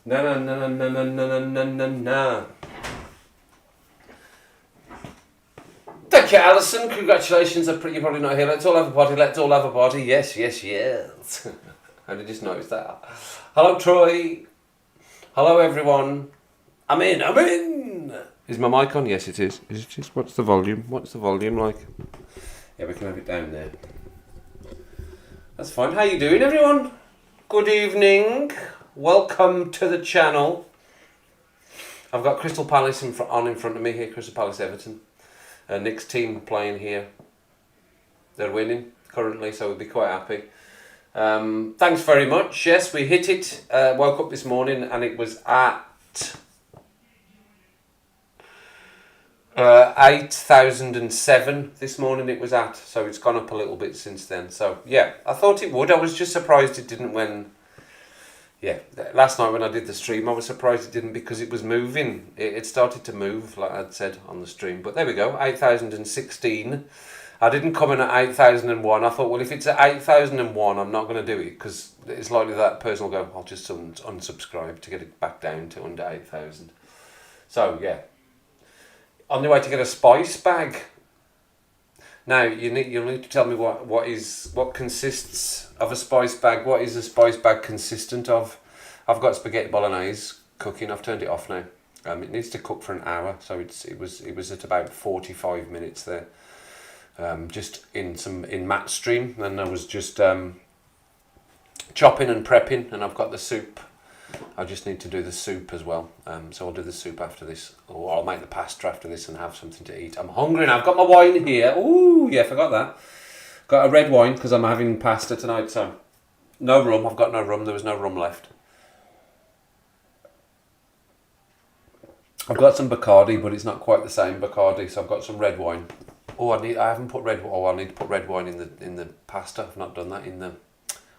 Na na na na na na na na na. Thank you, Alison. Congratulations. You're probably not here. Let's all have a party. Let's all have a party. Yes, yes, yes. How did you just notice that? Hello, Troy. Hello, everyone. I'm in. I'm in. Is my mic on? Yes, it is. Is it just? What's the volume? What's the volume like? Yeah, we can have it down there. That's fine. How you doing, everyone? Good evening. Welcome to the channel. I've got Crystal Palace in front of me here. Crystal Palace Everton. Nick's team playing here. They're winning currently, so we'll be quite happy. Thanks very much. Yes, we hit it. Woke up this morning and it was at 8,007 this morning it was at. So it's gone up a little bit since then. So yeah, I thought it would. I was just surprised it didn't when... Yeah, last night when I did the stream, I was surprised it didn't because it was moving. It started to move, like I'd said on the stream. But there we go, 8,016. I didn't come in at 8,001. I thought, well, if it's at 8,001, I'm not going to do it because it's likely that person will go, I'll just unsubscribe to get it back down to under 8,000. So, yeah. On the way to get a spice bag. Now, you'll need to tell me what consists of a spice bag. What is a spice bag consistent of? I've got spaghetti bolognese cooking. I've turned it off now. It needs to cook for an hour, so it was at about 45 minutes there. Just in Matt's stream, and I was just chopping and prepping, and I've got the soup. I just need to do the soup as well, so I'll do the soup after this, or I'll make the pasta after this and have something to eat. I'm hungry now. I've got my wine here. Ooh, yeah, forgot that. Got a red wine because I'm having pasta tonight, so no rum. I've got no rum. There was no rum left. I've got some Bacardi, but it's not quite the same Bacardi, so I've got some red wine. Oh, I haven't put red. Oh, I need to put red wine in the pasta. I've not done that in the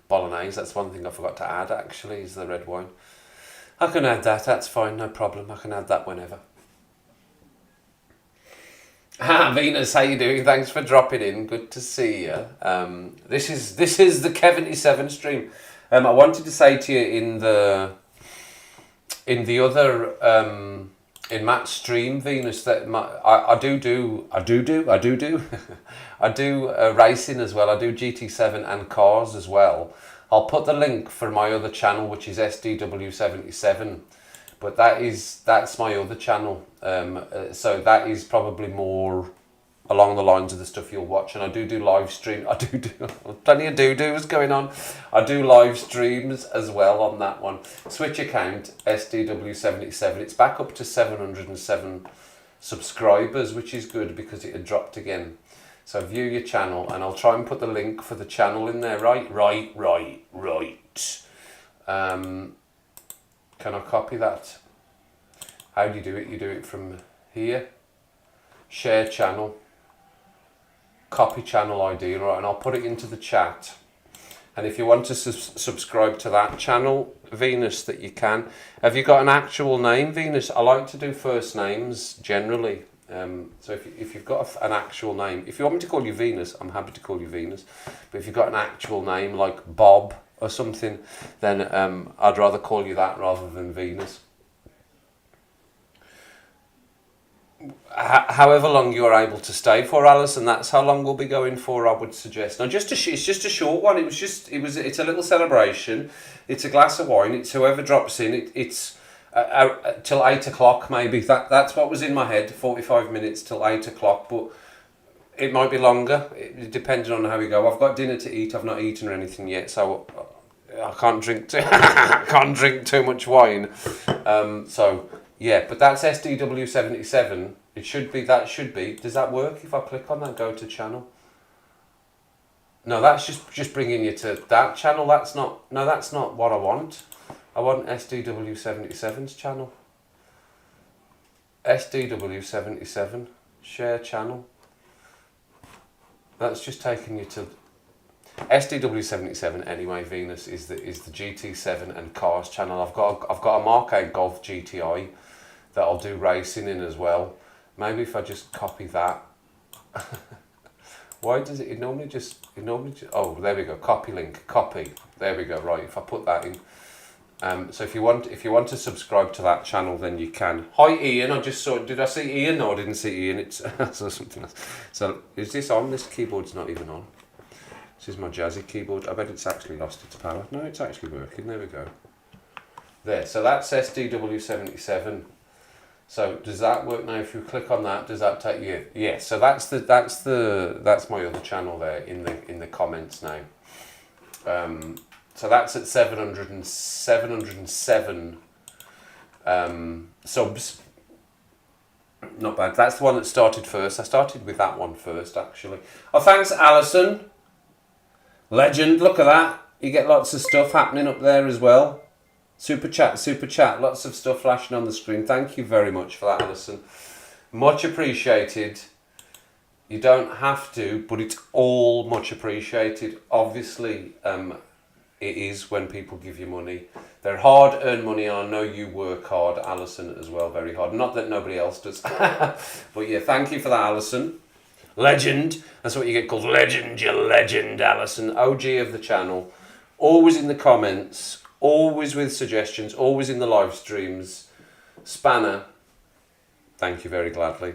bolognese. That's one thing I forgot to add. Actually, is the red wine. I can add that. That's fine. No problem. I can add that whenever. Venus, how you doing? Thanks for dropping in. Good to see you. This is the Kev87 stream. I wanted to say to you in the other. In Matt's stream, Venus, that I do I do racing as well. I do GT7 and cars as well. I'll put the link for my other channel, which is SDW77, but that's my other channel. So that is probably more along the lines of the stuff you'll watch, and I do live stream. I do plenty of do-dos going on. I do live streams as well on that one. Switch account, SDW77. It's back up to 707 subscribers, which is good because it had dropped again. So view your channel, and I'll try and put the link for the channel in there. Right. Can I copy that? How do you do it? You do it from here. Share channel. Copy channel ID, right, and I'll put it into the chat. And if you want to subscribe to that channel, Venus, that you can. Have you got an actual name, Venus? I like to do first names generally. So if you've got an actual name, if you want me to call you Venus, I'm happy to call you Venus. But if you've got an actual name like Bob or something, then I'd rather call you that rather than Venus. However long you are able to stay for, Alice, and that's how long we'll be going for, I would suggest. Now, it's just a short one. It's a little celebration. It's a glass of wine. It's whoever drops in. It's till 8 o'clock maybe. That's what was in my head. 45 minutes till 8 o'clock, but it might be longer. Depending on how we go. I've got dinner to eat. I've not eaten or anything yet, so I can't drink too much wine. So. Yeah, but that's SDW77. It should be. Does that work if I click on that? Go to channel. No, that's just bringing you to that channel. That's not what I want. I want SDW77's channel. SDW77 share channel. That's just taking you to SDW77 anyway. Venus is the GT7 and cars channel. I've got a Mark 8 Golf GTI that I'll do racing in as well. Maybe if I just copy that. Why does it normally just, oh, there we go, copy link, copy. There we go, right, if I put that in, So if you want to subscribe to that channel, then you can. Hi Ian, I just saw. Did I see Ian? No, I didn't see Ian. It's I saw something else. So is this on? This keyboard's not even on. This is my Jazzy keyboard. I bet it's actually lost its power. No, it's actually working. There we go. There. So that's SDW77. So does that work now? If you click on that, does that take you? Yeah. So that's my other channel there in the comments now. So that's at 707 subs. Not bad. That's the one that started first. I started with that one first, actually. Oh, thanks, Alison. Legend. Look at that. You get lots of stuff happening up there as well. Super chat. Lots of stuff flashing on the screen. Thank you very much for that, Alison. Much appreciated. You don't have to, but it's all much appreciated. Obviously, it is when people give you money. They're hard-earned money, and I know you work hard, Alison, as well, very hard. Not that nobody else does. But yeah, thank you for that, Alison. Legend. That's what you get called. Legend, you legend, Alison. OG of the channel. Always in the comments. Always with suggestions. Always in the live streams. Spanner. Thank you very gladly.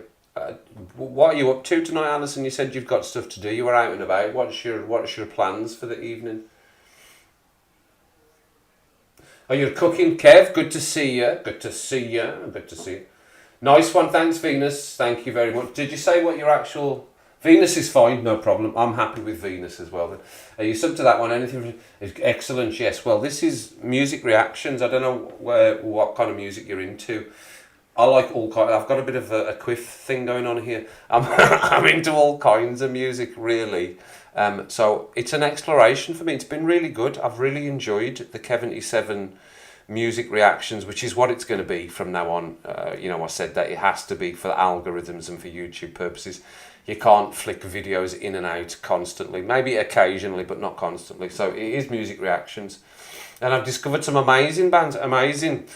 What are you up to tonight, Alison? You said you've got stuff to do. You were out and about. What's your plans for the evening? Oh, you're cooking, Kev. Good to see you. Good to see you. Good to see you. Nice one. Thanks, Venus. Thank you very much. Did you say what your actual... Venus is fine. No problem. I'm happy with Venus as well. Are you sub to that one? Anything? Excellent. Yes. Well, this is music reactions. I don't know what kind of music you're into. I like all kinds. I've got a bit of a quiff thing going on here. I'm into all kinds of music, really. So it's an exploration for me. It's been really good. I've really enjoyed the Kev77 music reactions, which is what it's going to be from now on. I said that it has to be for algorithms and for YouTube purposes. You can't flick videos in and out constantly. Maybe occasionally, but not constantly. So it is music reactions. And I've discovered some amazing bands, amazing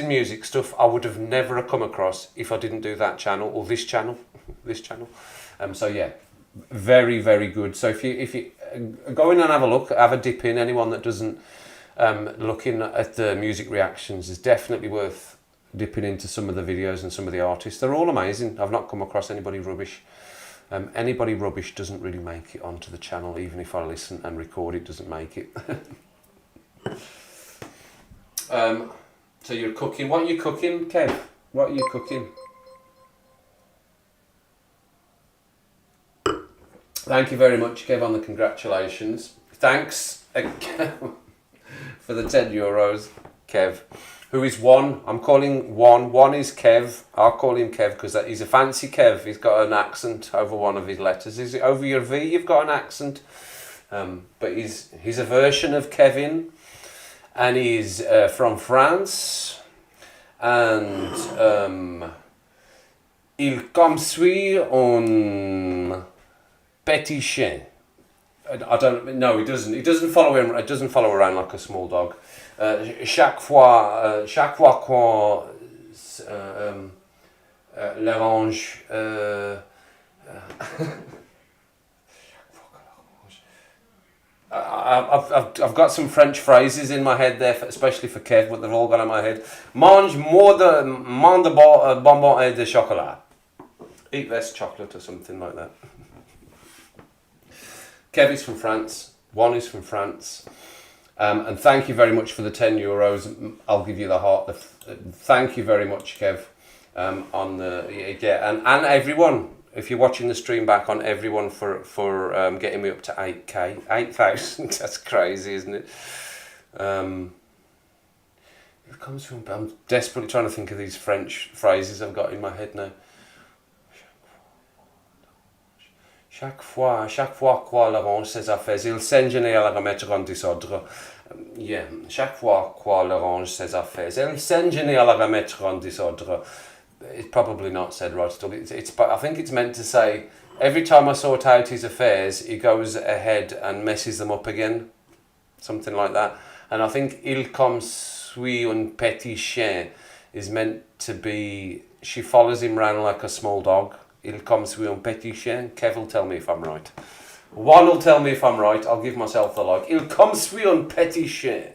music stuff I would have never come across if I didn't do that channel or this channel. So yeah, very, very good. So if you go in and have a look, have a dip in. Anyone that doesn't looking at the music reactions is definitely worth dipping into some of the videos and some of the artists. They're all amazing. I've not come across anybody rubbish. Anybody rubbish doesn't really make it onto the channel. Even if I listen and record, it doesn't make it. So you're cooking. What are you cooking, Kev? What are you cooking? Thank you very much, Kev, on the congratulations. Thanks for the €10, Kev. Who is one? I'm calling one. One is Kev. I'll call him Kev because he's a fancy Kev. He's got an accent over one of his letters. Is it over your V? You've got an accent. But he's a version of Kevin. And he's from France. And il construit un petit chien. I don't. No, he doesn't. He doesn't follow him. It doesn't follow around like a small dog. Chaque fois qu'on l'arrange. I've got some French phrases in my head there, especially for Kev, but they've all gone in my head. Mange de bonbons et de chocolat. Eat less chocolate or something like that. Kev is from France. One is from France. And thank you very much for the €10. I'll give you the heart. Thank you very much, Kev. And everyone. If you're watching the stream back, on everyone for getting me up to 8k, 8,000. That's crazy, isn't it? It comes from. I'm desperately trying to think of these French phrases I've got in my head now. Chaque fois qu'on l'arrange ses affaires, il s'ingénie à la remettre en désordre. Yeah, chaque fois qu'on l'arrange ses affaires, il s'ingénie à la remettre en désordre. It's probably not said right still. I think it's meant to say, every time I sort out his affairs, he goes ahead and messes them up again. Something like that. And I think il construit un petit chien is meant to be, she follows him around like a small dog. Il construit un petit chien. Kev will tell me if I'm right. One will tell me if I'm right. I'll give myself the like. Il construit un petit chien.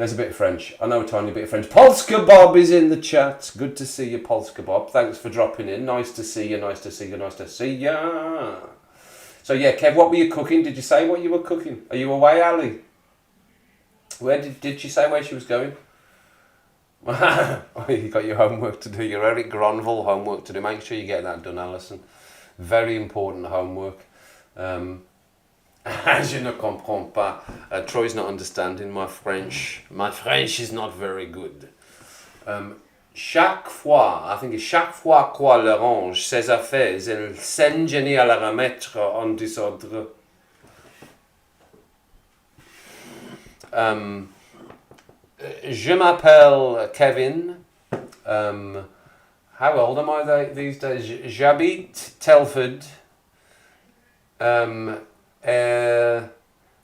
There's a bit of French. I know a tiny bit of French. Polska Bob is in the chat. Good to see you, Polska Bob. Thanks for dropping in. Nice to see you, nice to see you, nice to see you. So yeah, Kev, what were you cooking? Did you say what you were cooking? Are you away, Ali? Where did she say where she was going? You got your homework to do. Your Eric Gronville homework to do. Make sure you get that done, Alison. Very important homework. Je ne comprends pas. Troy's not understanding my French. My French is not very good. Chaque fois, I think it's chaque fois qu'elle range ses affaires, elle s'ingénie à la remettre en désordre. Je m'appelle Kevin. How old am I these days? J'habite Telford.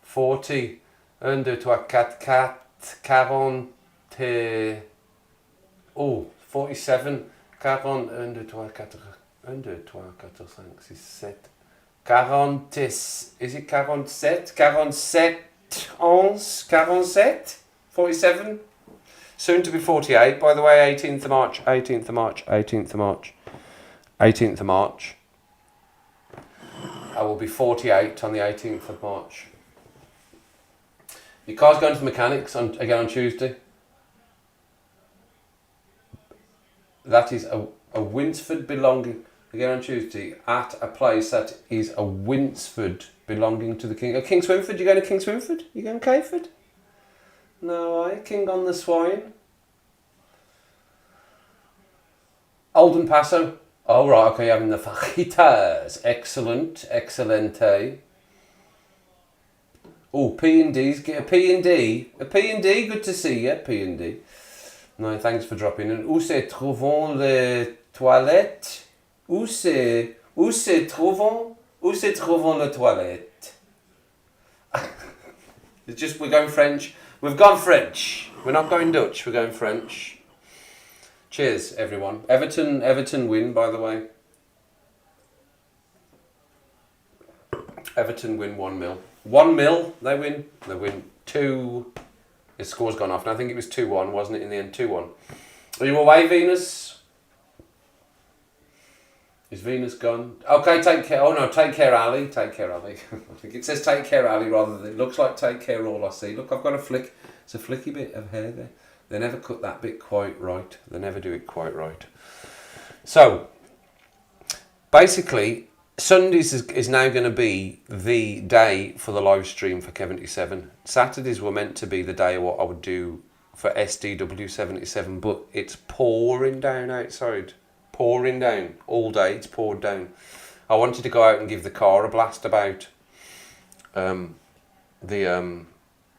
40. 1, 2, 3, 4, 40. Oh, 47. 40. 1, 2, 3, 4. 1, 2, 3, 4, 5, 6, 7. 40. Is it 47? 47 ans? 47? 47? Soon to be 48, by the way, 18th of March, 18th of March, 18th of March, 18th of March. I will be 48 on the 18th of March. Your car's going to the mechanics again on Tuesday. That is a Winsford belonging, again on Tuesday, at a place that is a Winsford belonging to the King. King Swinford, you going to King Swinford? You going to Cayford? No, King on the Swine. Olden Paso. Oh, right, okay, having the fajitas. Excellent, excelente. Oh, P&D's, get a P&D. A P&D, good to see you, P&D. No, thanks for dropping in. Où se trouvons les toilettes? Où se trouvons les toilettes? It's just, we're going French. We've gone French. We're not going Dutch, we're going French. Cheers, everyone. Everton win, by the way. Everton win 1-0. 1-0, they win. They win 2. His score's gone off. And I think it was 2-1, wasn't it, in the end? 2-1. Are you away, Venus? Is Venus gone? Okay, take care. Oh, no, take care, Ali. Take care, Ali. I think it says take care, Ali, rather than it looks like take care, all I see. Look, I've got a flick. It's a flicky bit of hair there. They never cut that bit quite right. They never do it quite right. So, basically, Sundays is now going to be the day for the live stream for K77. Saturdays were meant to be the day of what I would do for SDW77, but it's pouring down outside. Pouring down. All day, it's poured down. I wanted to go out and give the car a blast about the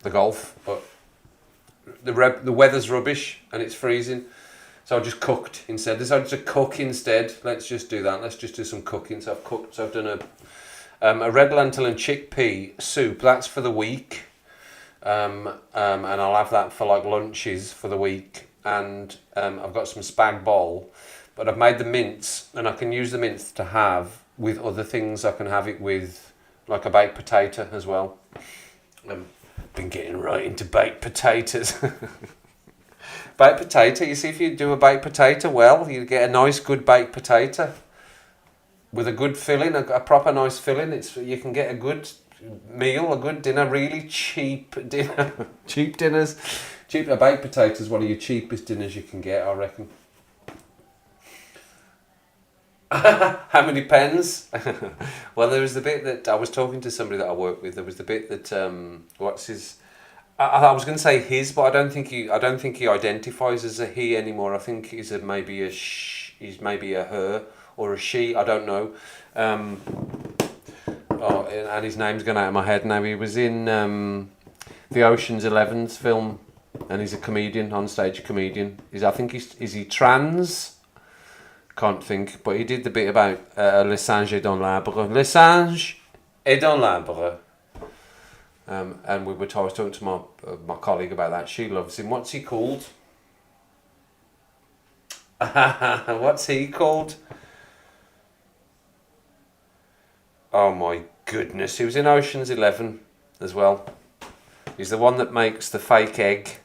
golf, but the weather's rubbish and it's freezing, so I just cooked instead. Decided to cook instead. Let's just do that. Let's just do some cooking. So I've cooked. So I've done a red lentil and chickpea soup. That's for the week, and I'll have that for like lunches for the week. And I've got some spag bol, but I've made the mince, and I can use the mince to have with other things. I can have it with like a baked potato as well. Been getting right into baked potatoes. Baked potato, you see, if you do a baked potato well, you get a nice good baked potato with a good filling, a proper nice filling. You can get a good meal, a good dinner, really cheap dinner. Cheap dinners. A baked potato is one of your cheapest dinners you can get, I reckon. How many pens? Well, there was the bit that I was talking to somebody that I work with. There was the bit that what's his? I was going to say his, but I don't think he identifies as a he anymore. I think he's maybe a her or a she. I don't know. And his name's gone out of my head now. He was in the Ocean's 11's film, and he's a comedian, on stage comedian. Is he trans? Can't think, but he did the bit about Le singe est dans l'arbre. Le singe est dans l'arbre. And I was talking to my colleague about that. She loves him. What's he called? What's he called? Oh my goodness. He was in Ocean's 11 as well. He's the one that makes the fake egg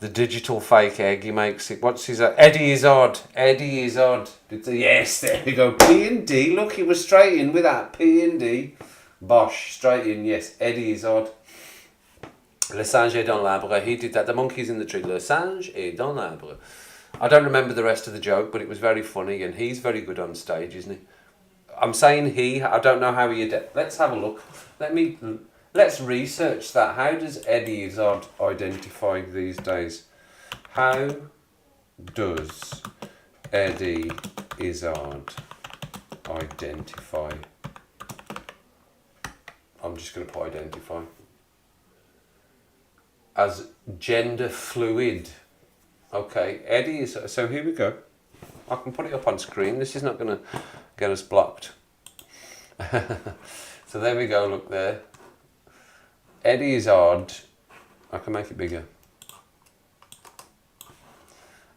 The digital fake egg, he makes it. What's his... Eddie Izzard. Eddie Izzard. Yes, there we go. P&D. Look, he was straight in with that. P&D. Bosh. Straight in, yes. Eddie Izzard. Le singe est dans l'arbre. He did that. The monkey's in the tree. Le singe est dans l'arbre. I don't remember the rest of the joke, but it was very funny, and he's very good on stage, isn't he? I'm saying he. I don't know how he... Let's have a look. Let's research that. How does Eddie Izzard identify these days? How does Eddie Izzard identify? I'm just going to put identify. As gender fluid. Okay, Eddie is... So here we go. I can put it up on screen. This is not going to get us blocked. So there we go, look there. Eddie Izzard, I can make it bigger,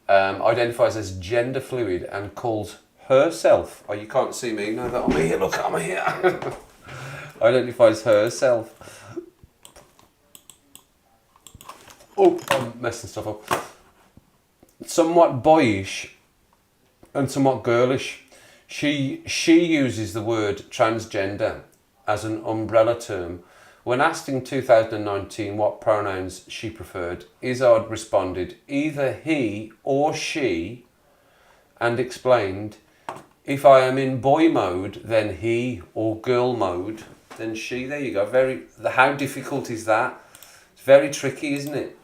identifies as gender fluid and calls herself, oh, you can't see me, no, but I'm here, look, I'm here. Identifies herself. Oh, I'm messing stuff up. Somewhat boyish and somewhat girlish. She uses the word transgender as an umbrella term. When asked in 2019 what pronouns she preferred, Izzard responded either he or she and explained, if I am in boy mode, then he, or girl mode, then she. There you go. How difficult is that? It's very tricky, isn't it?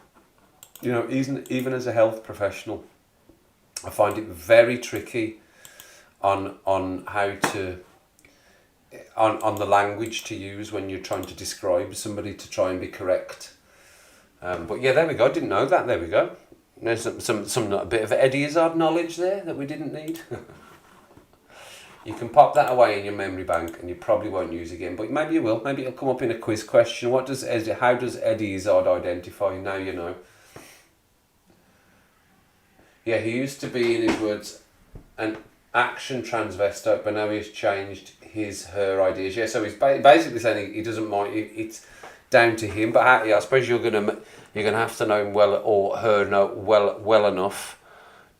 You know, even as a health professional, I find it very tricky on how to... On the language to use when you're trying to describe somebody to try and be correct. But yeah, there we go. Didn't know that. There we go. There's some a bit of Eddie Izzard knowledge there that we didn't need. You can pop that away in your memory bank and you probably won't use it again, but maybe you will. Maybe it'll come up in a quiz question. How does Eddie Izzard identify? Now you know. Yeah, he used to be, in his words, an action transvestite, but now he's changed her ideas. Yeah, so he's basically saying he doesn't mind. It's down to him. But I suppose you're gonna have to know him well, or her know well enough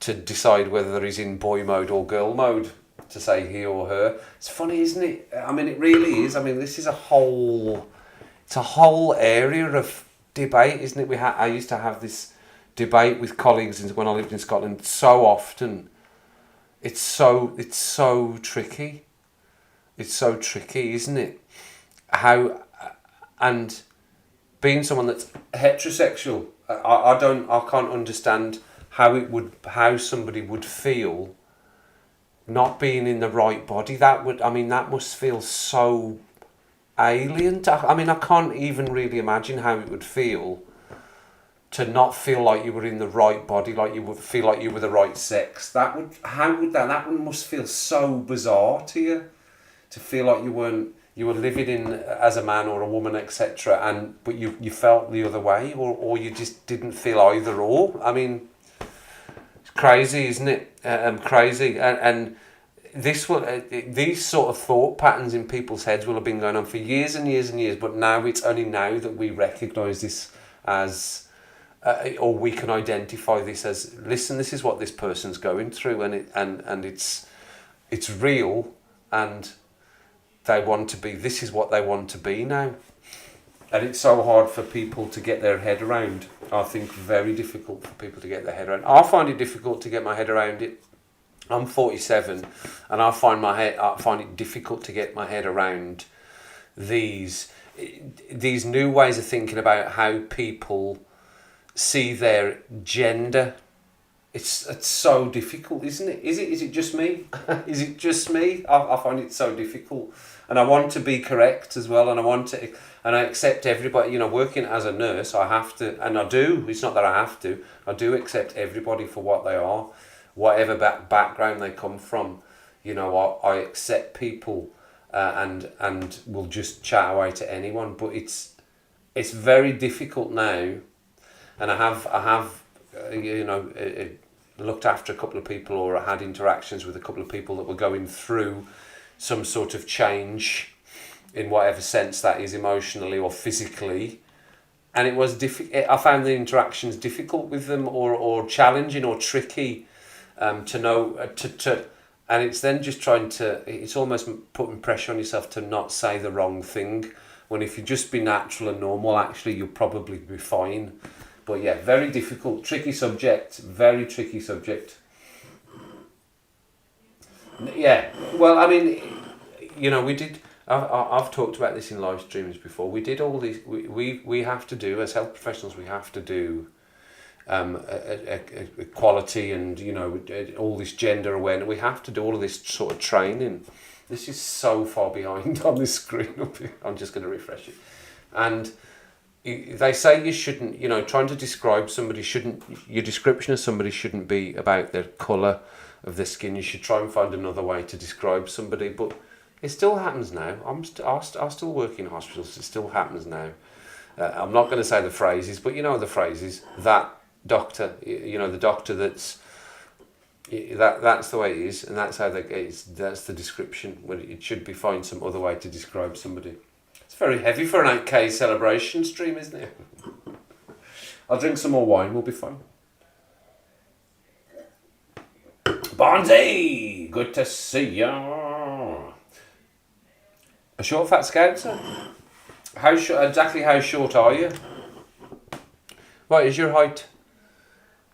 to decide whether he's in boy mode or girl mode, to say he or her. It's funny, isn't it? I mean, it really is. I mean, this is a whole area of debate, isn't it? I used to have this debate with colleagues when I lived in Scotland so often. It's so tricky. It's so tricky, isn't it? And being someone that's heterosexual, I can't understand how somebody would feel not being in the right body. That must feel so alien. I can't even really imagine how it would feel to not feel like you were in the right body, like you would feel like you were the right sex. That must feel so bizarre to you, to feel like you were living in as a man or a woman, etc. But you felt the other way, or you just didn't feel either or. I mean, it's crazy, isn't it? Crazy, and these sort of thought patterns in people's heads will have been going on for years and years and years. But now it's only now that we recognise this as. Or we can identify this as, listen, this is what this person's going through, and it's real, and they want to be. This is what they want to be now, and it's so hard for people to get their head around. I think very difficult for people to get their head around. I find it difficult to get my head around it. I'm 47, and I find it difficult to get my head around these new ways of thinking about how people see their gender. It's so difficult, isn't it? Is it just me? Is it just me? I find it so difficult, and I want to be correct as well, and I accept everybody. You know, working as a nurse, I have to, and I do. It's not that I have to. I do accept everybody for what they are, whatever background they come from. You know, I accept people, and will just chat away to anyone. But it's very difficult now. And I have looked after a couple of people, or I had interactions with a couple of people that were going through some sort of change in whatever sense that is, emotionally or physically. and it was I found the interactions difficult with them, or challenging or tricky, to know to and it's then just trying to, it's almost putting pressure on yourself to not say the wrong thing, when if you just be natural and normal, actually you'll probably be fine. But yeah, very difficult, tricky subject, very tricky subject. Yeah, well, I mean, we did. I've talked about this in live streams before. We did all these. We have to do, as health professionals. We have to do equality, and all this gender awareness. We have to do all of this sort of training. This is so far behind on this screen up here. I'm just going to refresh it, and they say you shouldn't. Trying to describe somebody shouldn't. Your description of somebody shouldn't be about their colour of their skin. You should try and find another way to describe somebody, but it still happens now. I still work in hospitals. It still happens now. I'm not going to say the phrases, but the phrases. That doctor, the doctor that's the way it is, and that's how that's the description. When it should be, find some other way to describe somebody. It's very heavy for an 8K celebration stream, isn't it? I'll drink some more wine. We'll be fine. Bonzi, good to see you. A short, fat scouser. Exactly how short are you? What is your height?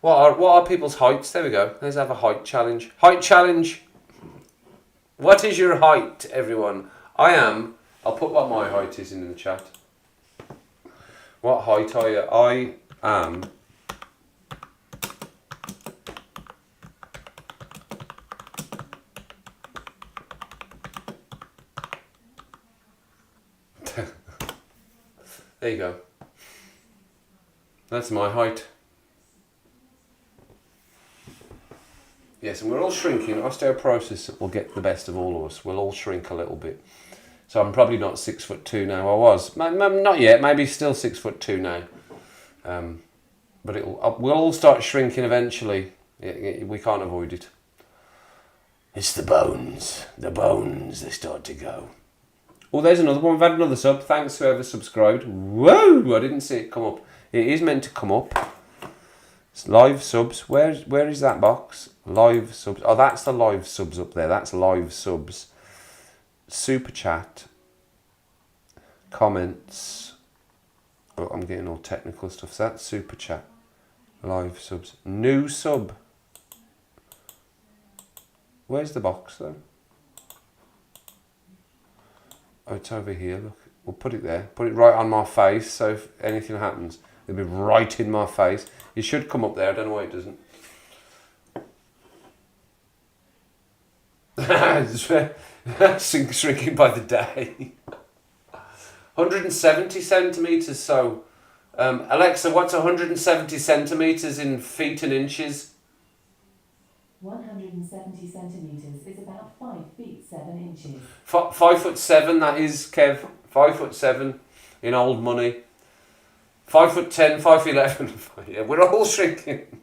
What are people's heights? There we go. Let's have a height challenge. Height challenge. What is your height, everyone? I'll put what my height is in the chat. What height are you? I am. There you go. That's my height. Yes, and we're all shrinking. Osteoporosis will get the best of all of us. We'll all shrink a little bit. So I'm probably not 6'2" now. I was. Not yet. Maybe still 6'2" now. But we'll all start shrinking eventually. We can't avoid it. It's the bones. The bones, they start to go. Oh, there's another one. We've had another sub. Thanks whoever subscribed. Whoa! I didn't see it come up. It is meant to come up. It's live subs. Where is that box? Live subs. Oh, that's the live subs up there. That's live subs. Super chat. Comments. Oh, I'm getting all technical stuff. So that's super chat. Live subs. New sub. Where's the box though? Oh, it's over here, look. We'll put it there. Put it right on my face, so if anything happens, it'll be right in my face. It should come up there. I don't know why it doesn't. Shrinking by the day. 170 centimetres, so... Alexa, what's 170 centimetres in feet and inches? 170 centimetres is about 5 feet 7 inches. 5'7", that is, Kev. 5'7" in old money. 5'10", 5'11". Yeah, we're all shrinking.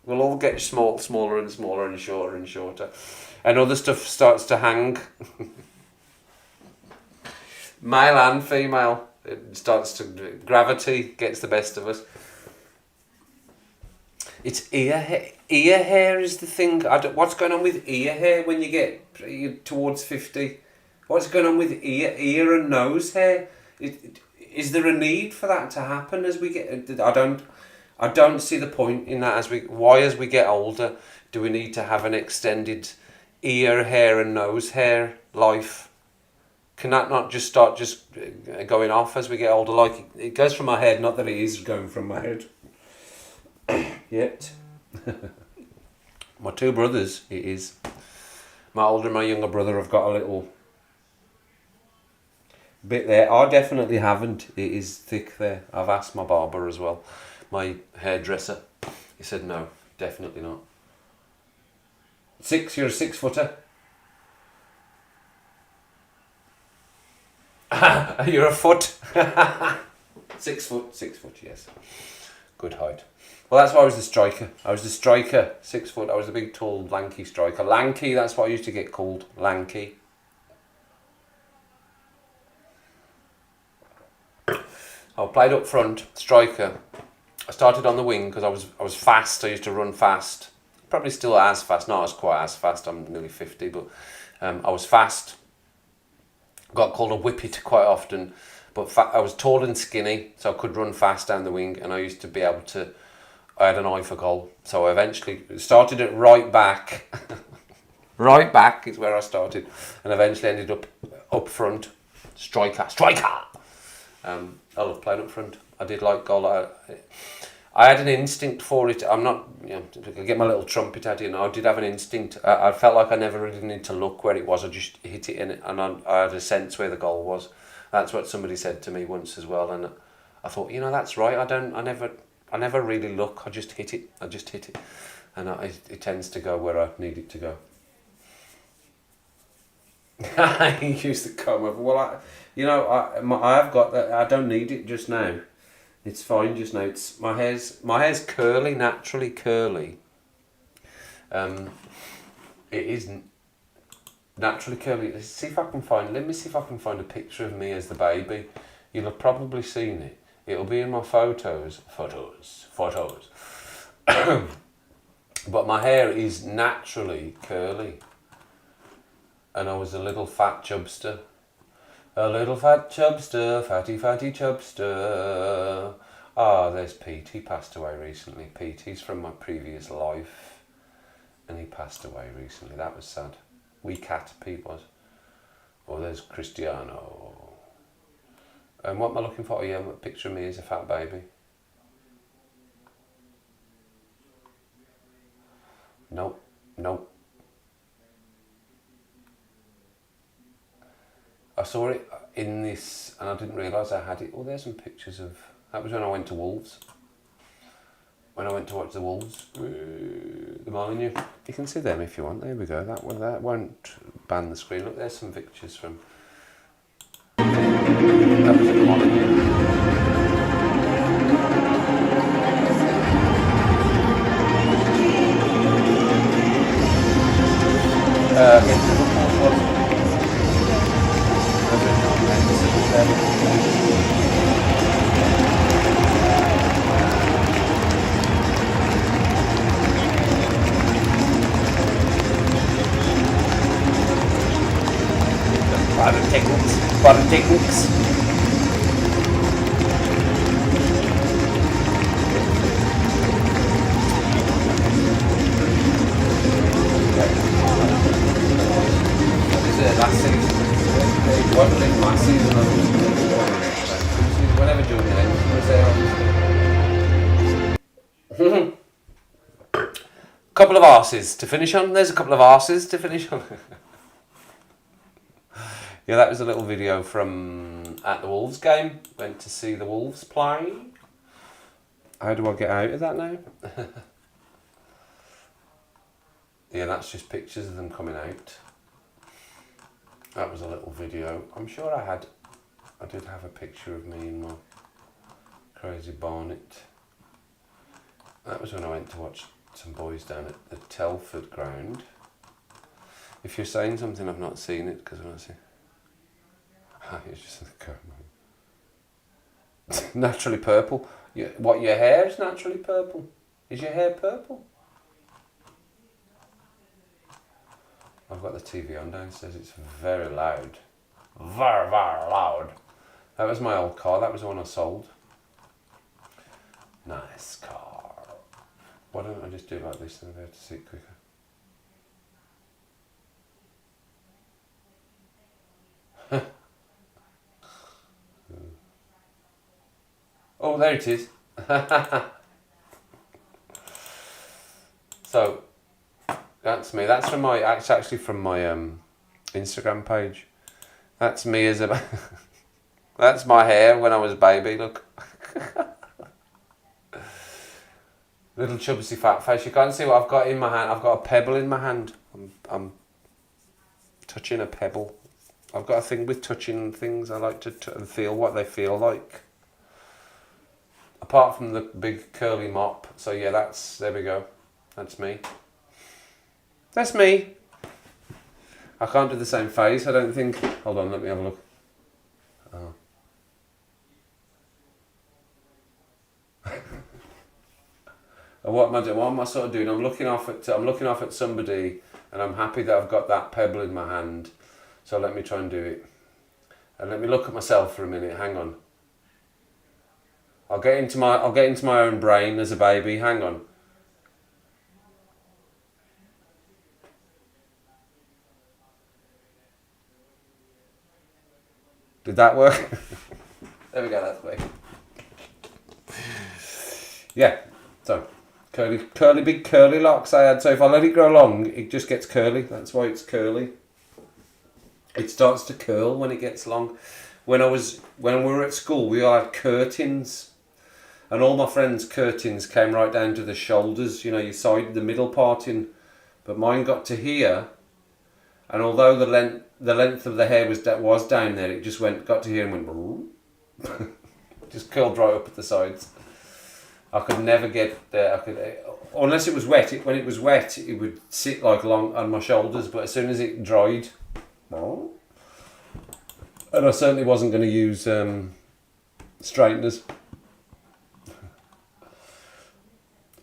We'll all get smaller and smaller and shorter. And other stuff starts to hang. Male and female. It starts to... Gravity gets the best of us. It's ear hair. Ear hair is the thing. What's going on with ear hair when you get towards 50? What's going on with ear and nose hair? Is there a need for that to happen as we get? I don't see the point in that. As we get older, do we need to have an extended ear hair and nose hair life? Can that not just start going off as we get older? Like it goes from my head, not that it is going from my head. Yet. My two brothers, it is. My older and my younger brother have got a little bit there. I definitely haven't. It is thick there. I've asked my barber as well. My hairdresser. He said no, definitely not. You're a 6-footer. You're a foot. 6 foot, yes. Good height. Well, that's why I was the striker. 6 foot. I was a big, tall, lanky striker. Lanky, that's what I used to get called. Lanky. I played up front, striker. I started on the wing because I was fast. I used to run fast. Probably still as fast, not as quite as fast. I'm nearly 50, but I was fast. Got called a whippet quite often, but I was tall and skinny, so I could run fast down the wing, and I used to be able to. I had an eye for goal, so I eventually started at right back. Right back is where I started, and eventually ended up front, striker. I love playing up front. I did like goal. I had an instinct for it. I'm not, I get my little trumpet out here, and I did have an instinct. I felt like I never really needed to look where it was. I just hit it in it, and I had a sense where the goal was. That's what somebody said to me once as well, and I thought, that's right. I never really look. I just hit it. And it tends to go where I need it to go. I use the comb over. Well, I have got that. I don't need it just now. It's fine just now. It's my hair's curly, naturally curly. It isn't naturally curly. Let me see if I can find a picture of me as the baby. You'll have probably seen it. It'll be in my photos. But my hair is naturally curly. And I was a little fat chubster. A little fat chubster, fatty chubster. There's Pete. He passed away recently. Pete, he's from my previous life. And he passed away recently. That was sad. Wee cat, Pete was. Oh, there's Cristiano. And what am I looking for? A picture of me as a fat baby. Nope. I saw it in this, and I didn't realise I had it. Oh, there's some pictures of... That was when I went to Wolves. When I went to watch the Wolves. The Molineux. You can see them if you want. There we go. That won't ban the screen. Look, there's some pictures from... That was at the Molineux. Against Liverpool. Pyrotechnics. Last season. It wasn't in last season. Whenever June ends, couple of arses to finish on. There's a couple of arses to finish on. Yeah, that was a little video from at the Wolves game. Went to see the Wolves play. How do I get out of that now? Yeah, that's just pictures of them coming out. That was a little video. I'm sure I did have a picture of me in my crazy bonnet. That was when I went to watch some boys down at the Telford ground. If you're saying something, I've not seen it, because when I see... it's just in the corner. Naturally purple. What, your hair is naturally purple? Is your hair purple? I've got the TV on downstairs. It's very loud. Very, very loud. That was my old car. That was the one I sold. Nice car. Why don't I just do like this, then I'll be able to see it quicker. Oh, there it is. So, that's me. That's from my... It's actually from my Instagram page. That's me as a... That's my hair when I was a baby, look. Little chubsy fat face. You can't see what I've got in my hand. I've got a pebble in my hand. I'm touching a pebble. I've got a thing with touching things. I like to feel what they feel like. Apart from the big curly mop. So yeah, there we go. That's me. That's me. I can't do the same face, I don't think. Hold on, let me have a look. Oh. And what am I doing? What am I sort of doing? I'm looking off at somebody, and I'm happy that I've got that pebble in my hand. So let me try and do it. And let me look at myself for a minute. Hang on. I'll get into my own brain as a baby. Hang on. Did that work? There we go. That's way. Yeah. So curly, big curly locks I had. So if I let it grow long, it just gets curly. That's why it's curly. It starts to curl when it gets long. When we were at school, we had curtains, and all my friends' curtains came right down to the shoulders. You know, you side the middle part in, but mine got to here, and although the length of the hair was down there, it just got to here and went, just curled right up at the sides. I could never get there. Unless it was wet. When it was wet, it would sit like long on my shoulders. But as soon as it dried, and I certainly wasn't going to use straighteners.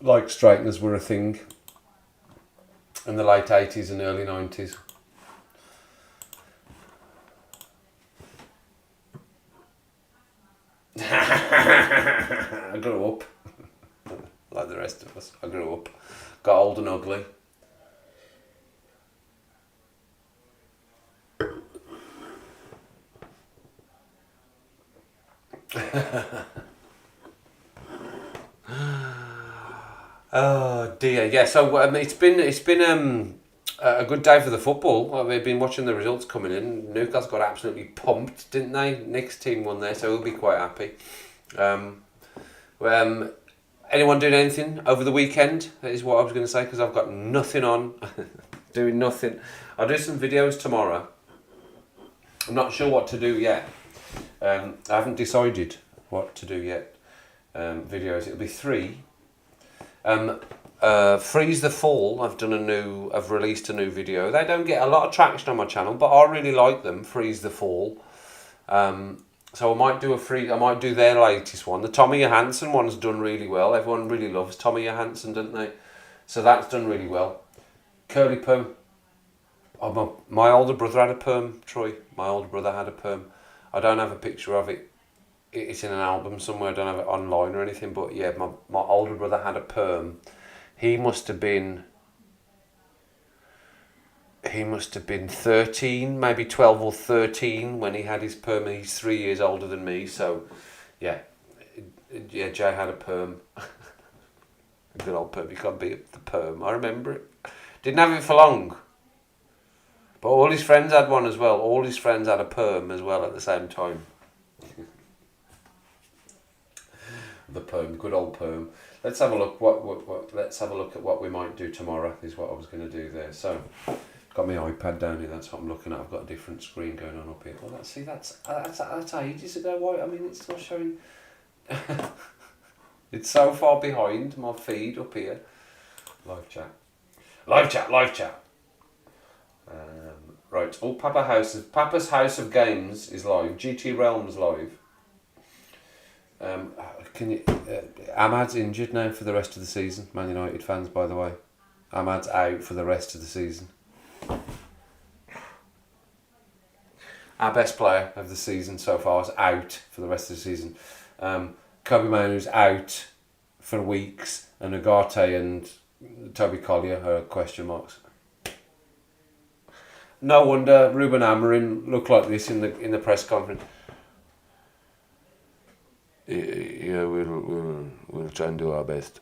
Like straighteners were a thing in the late 80s and early 90s. I grew up. Like the rest of us. I grew up. Got old and ugly. Oh dear, yeah. So it's been a good day for the football. We've been watching the results coming in. Newcastle got absolutely pumped, didn't they? Nick's team won there, so we'll be quite happy. Anyone doing anything over the weekend? That is what I was going to say, because I've got nothing on. Doing nothing. I'll do some videos tomorrow. I'm not sure what to do yet. I haven't decided what to do yet. Videos. It'll be 3. Freeze the Fall. I've released a new video. They don't get a lot of traction on my channel, but I really like them. Freeze the Fall. So I might do their latest one. The Tommy Johansson one's done really well. Everyone really loves Tommy Johansson, don't they? So that's done really well. Curly perm. Oh, my older brother had a perm, Troy. My older brother had a perm. I don't have a picture of it. It's in an album somewhere. I don't have it online or anything. But yeah, my older brother had a perm. He must have been 13, maybe 12 or 13 when he had his perm. He's 3 years older than me, so yeah, Jay had a perm. A good old perm. You can't beat the perm. I remember it. Didn't have it for long, but all his friends had one as well. All his friends had a perm as well at the same time. The perm, good old perm. Let's have a look. Let's have a look at what we might do tomorrow. Is what I was going to do there. So. Got my iPad down here. That's what I'm looking at. I've got a different screen going on up here. Well, that's ages ago. Why? I mean, it's still showing. It's so far behind my feed up here. Live chat. Right. Oh, Papa's House of Games is live. GT Realms live. Ahmad's injured now for the rest of the season. Man United fans, by the way. Ahmad's out for the rest of the season. Our best player of the season so far is out for the rest of the season. Kobe Manu's out for weeks, and Ugarte and Toby Collier are question marks. No wonder Ruben Amorim looked like this in the press conference. Yeah, we'll try and do our best.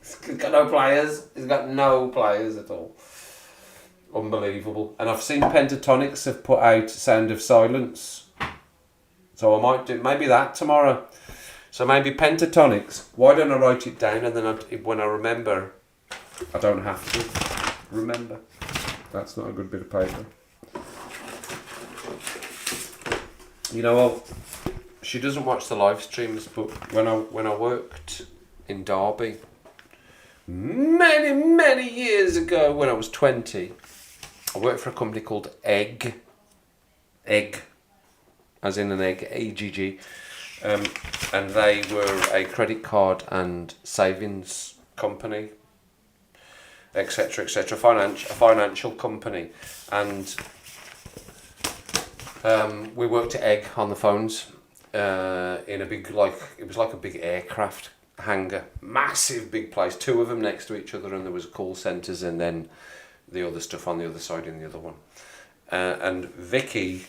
He's got no players. He's got no players at all. Unbelievable. And I've seen Pentatonix have put out Sound of Silence. So I might do maybe that tomorrow. So maybe Pentatonix. Why don't I write it down, and then when I remember, I don't have to remember. That's not a good bit of paper. You know what? She doesn't watch the live streams, but when I worked in Derby many years ago, when I was 20, I worked for a company called Egg, as in an egg, AGG. and they were a credit card and savings company, etc., etc. A financial company, and we worked at Egg on the phones in a big, it was like a big aircraft hangar, massive big place, two of them next to each other, and there was call centres and then the other stuff on the other side in the other one. And Vicky,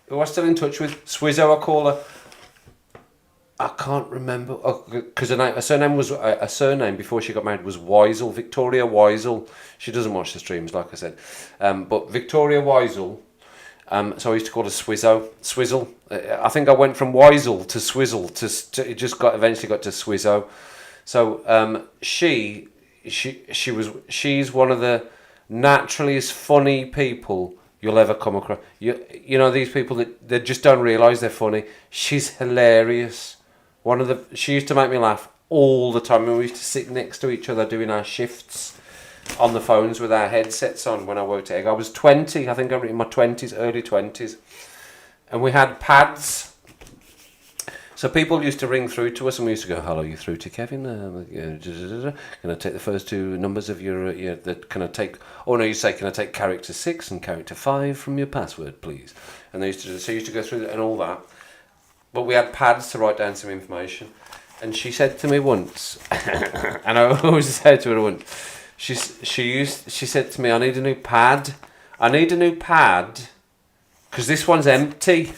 who I'm still in touch with, Swizzo I call her. I can't remember because her surname was a surname before she got married was Weisel, Victoria Weisel. She doesn't watch the streams, like I said, but Victoria Weisel. So I used to call her Swizzle. I think I went from Weisel to Swizzle to it just eventually got to Swizzo. So she's one of the naturaliest funny people you'll ever come across. You know these people that they just don't realise they're funny. She's hilarious. She used to make me laugh all the time. And we used to sit next to each other doing our shifts on the phones with our headsets on when I worked at Egg. I was 20, I think I was in my 20s, early 20s. And we had pads. So people used to ring through to us and we used to go, hello, you through to Kevin? Can I take the first two numbers of your can I take, oh no, you say, can I take character 6 and character 5 from your password, please? And they used to go through and all that. But we had pads to write down some information. And she said to me once, and I always said to her once, she said to me, I need a new pad because this one's empty.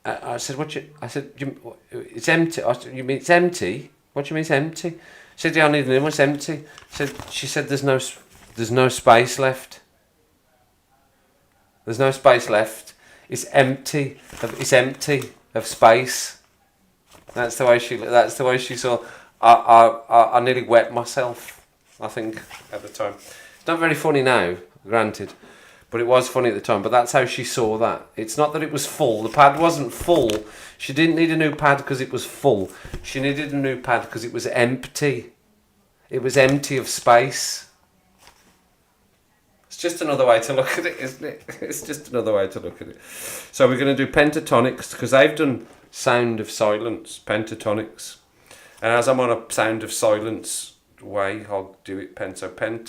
I said, it's empty. I said, you mean it's empty? What do you mean it's empty? She said, yeah, I need a new one, it's empty. She said, there's no space left. There's no space left. It's empty of space. That's the way she saw. I nearly wet myself, I think, at the time. It's not very funny now, granted, but it was funny at the time. But that's how she saw that. It's not that it was full. The pad wasn't full. She didn't need a new pad because it was full. She needed a new pad because it was empty. It was empty of space. It's just another way to look at it, isn't it? It's just another way to look at it. So we're going to do pentatonics because they've done sound of silence, pentatonics. And as I'm on a sound of silence way, I'll do it pentaton,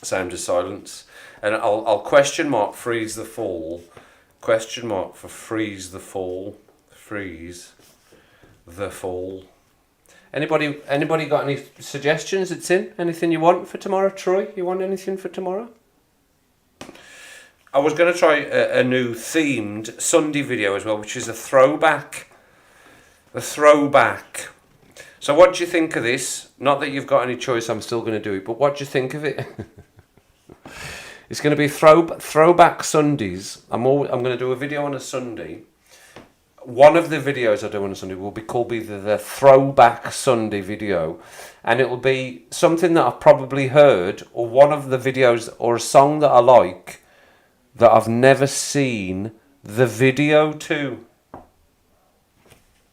sound of silence. And I'll question mark freeze the fall, question mark for freeze the fall, freeze the fall. Anybody got any suggestions? It's in. Anything you want for tomorrow, Troy? You want anything for tomorrow? I was going to try a new themed Sunday video as well, which is a throwback. A throwback. So what do you think of this? Not that you've got any choice, I'm still going to do it, but what do you think of it? It's going to be throwback Sundays. I'm going to do a video on a Sunday. One of the videos I do on a Sunday will be called the Throwback Sunday video, and it will be something that I've probably heard, or one of the videos, or a song that I like that I've never seen the video to.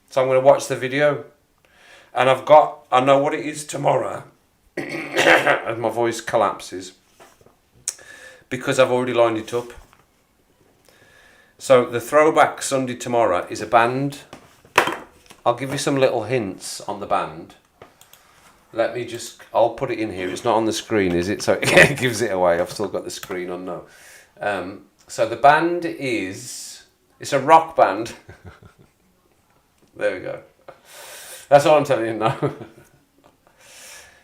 So I'm going to watch the video, and I know what it is tomorrow, as my voice collapses, because I've already lined it up. So the Throwback Sunday tomorrow is a band. I'll give you some little hints on the band. I'll put it in here. It's not on the screen, is it? So it gives it away. I've still got the screen on now. So the band it's a rock band. There we go. That's all I'm telling you now.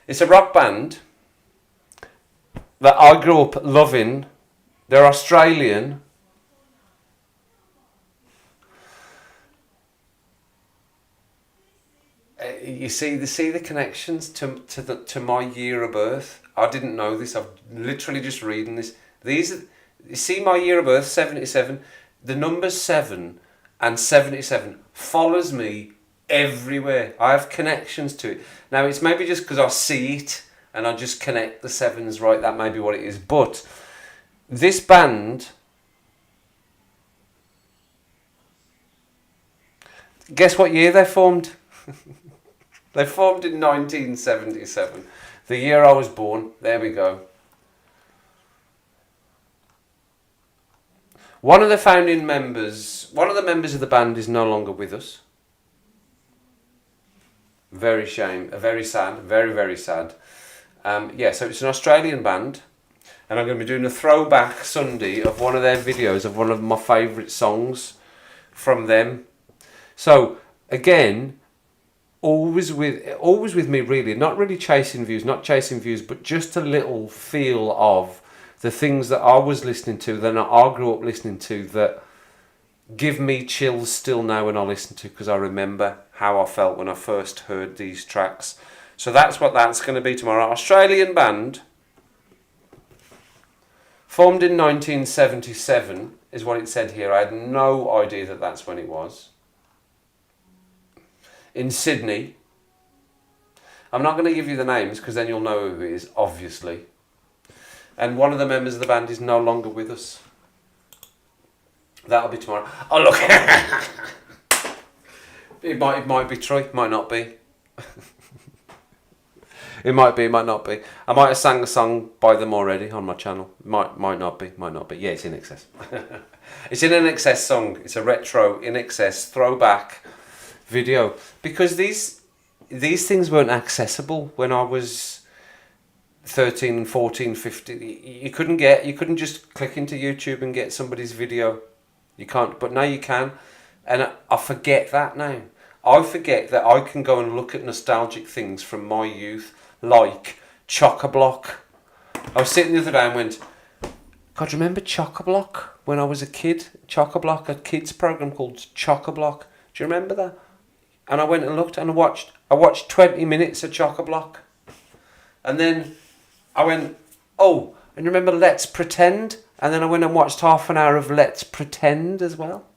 It's a rock band that I grew up loving. They're Australian. You see the connections to my year of birth. I didn't know this. I'm literally just reading this. You see my year of birth, 77. The number 7 and 77 follows me everywhere. I have connections to it. Now it's maybe just because I see it and I just connect the 7s right. That may be what it is. But this band, guess what year they formed? They formed in 1977, the year I was born. There we go. One of the founding members, one of the members of the band is no longer with us. Very sad, very sad. So it's an Australian band, and I'm going to be doing a throwback Sunday of one of their videos of one of my favourite songs from them. So again, always with me really, not really chasing views, but just a little feel of the things that I was listening to, that I grew up listening to, that give me chills still now when I listen to, because I remember how I felt when I first heard these tracks. So that's what that's going to be tomorrow. Australian band, formed in 1977 is what it said here. I had no idea that that's when it was. In Sydney. I'm not going to give you the names because then you'll know who it is, obviously. And one of the members of the band is no longer with us. That'll be tomorrow. Oh, look. It might be Troy, might not be. It might be, it might not be. I might have sang a song by them already on my channel. Might not be. Yeah, it's In Excess. It's an In Excess song. It's a retro In Excess throwback video. Because these things weren't accessible when I was 13, 14, 15. You couldn't just click into YouTube and get somebody's video. You can't, but now you can. And I forget that now. I forget that I can go and look at nostalgic things from my youth, like Chock-a-Block. I was sitting the other day and went, God, remember Chock-a-Block when I was a kid? Chock-a-Block, a kids program called Chock-a-Block. Do you remember that? And I went and looked and I watched 20 minutes of Chock-a-Block. And then I went, oh, and remember Let's Pretend? And then I went and watched half an hour of Let's Pretend as well.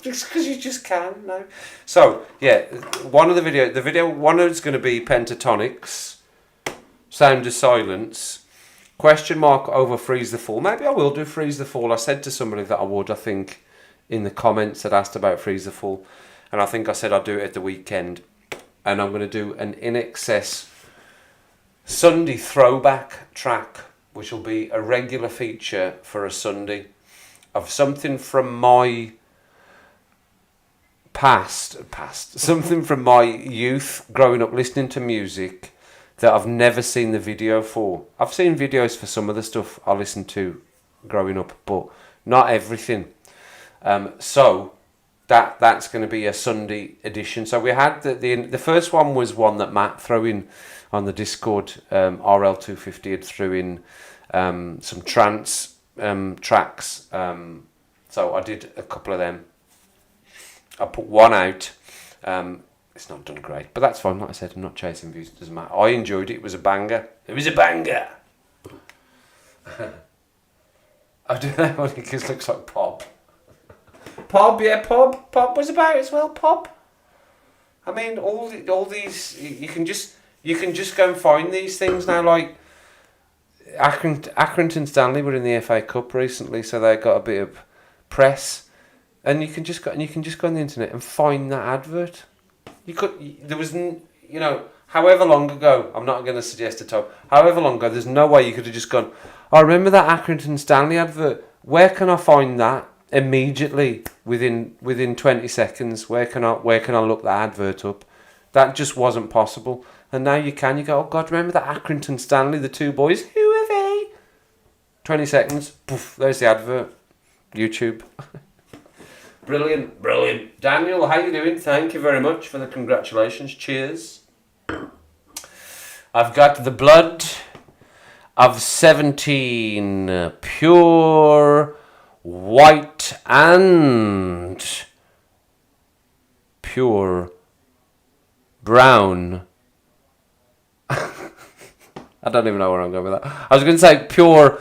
Just because you just can, no. So, yeah, one is going to be Pentatonix, Sound of Silence, question mark over Freeze the Fall. Maybe I will do Freeze the Fall. I said to somebody that I would, I think, in the comments that asked about Freeze the Fall. And I think I said I'd do it at the weekend. And I'm going to do an In Excess Sunday throwback track, which will be a regular feature for a Sunday, of something from my past, something from my youth, growing up listening to music that I've never seen the video for. I've seen videos for some of the stuff I listened to growing up, but not everything. So that's going to be a Sunday edition. So we had the first one was one that Matt threw in on the Discord. RL250 had threw in some trance tracks. So I did a couple of them. I put one out. It's not done great, but that's fine. Like I said, I'm not chasing views. It doesn't matter. I enjoyed it. It was a banger. It was a banger. I do that one because it looks like Pop. Pop, yeah, Pop. Pop was about it as well. Pop. I mean, all these. You can just go and find these things now. Like Accrington Stanley were in the FA Cup recently, so they got a bit of press. And you can just go on the internet and find that advert. However long ago, I'm not going to suggest a time, however long ago, there's no way you could have just gone, I remember that Accrington Stanley advert. Where can I find that immediately within 20 seconds? Where can I look that advert up? That just wasn't possible. And now you can. You go, oh God, remember that Accrington Stanley, the two boys? Who are they? 20 seconds, poof, there's the advert. YouTube. Brilliant. Daniel, how you doing? Thank you very much for the congratulations. Cheers. I've got the blood of 17 pure white and pure brown. I don't even know where I'm going with that. I was going to say pure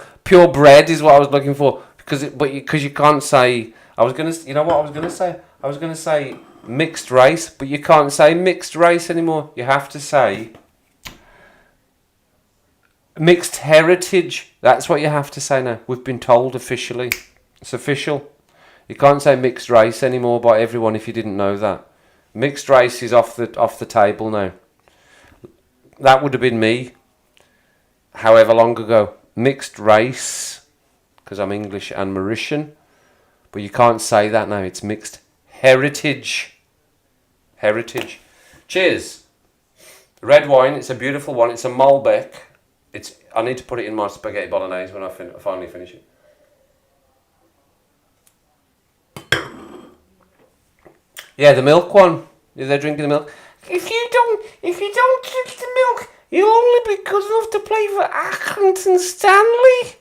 bread is what I was looking for, because you can't say. I was going to say mixed race, but you can't say mixed race anymore. You have to say mixed heritage. That's what you have to say now. We've been told officially. It's official. You can't say mixed race anymore by everyone if you didn't know that. Mixed race is off the table now. That would have been me however long ago. Mixed race, because I'm English and Mauritian. But you can't say that now. It's mixed heritage. Heritage. Cheers. Red wine. It's a beautiful one. It's a Malbec. I need to put it in my spaghetti bolognese when I finally finish it. Yeah, the milk one. They're drinking the milk. If you don't drink the milk, you'll only be good enough to play for Accrington Stanley.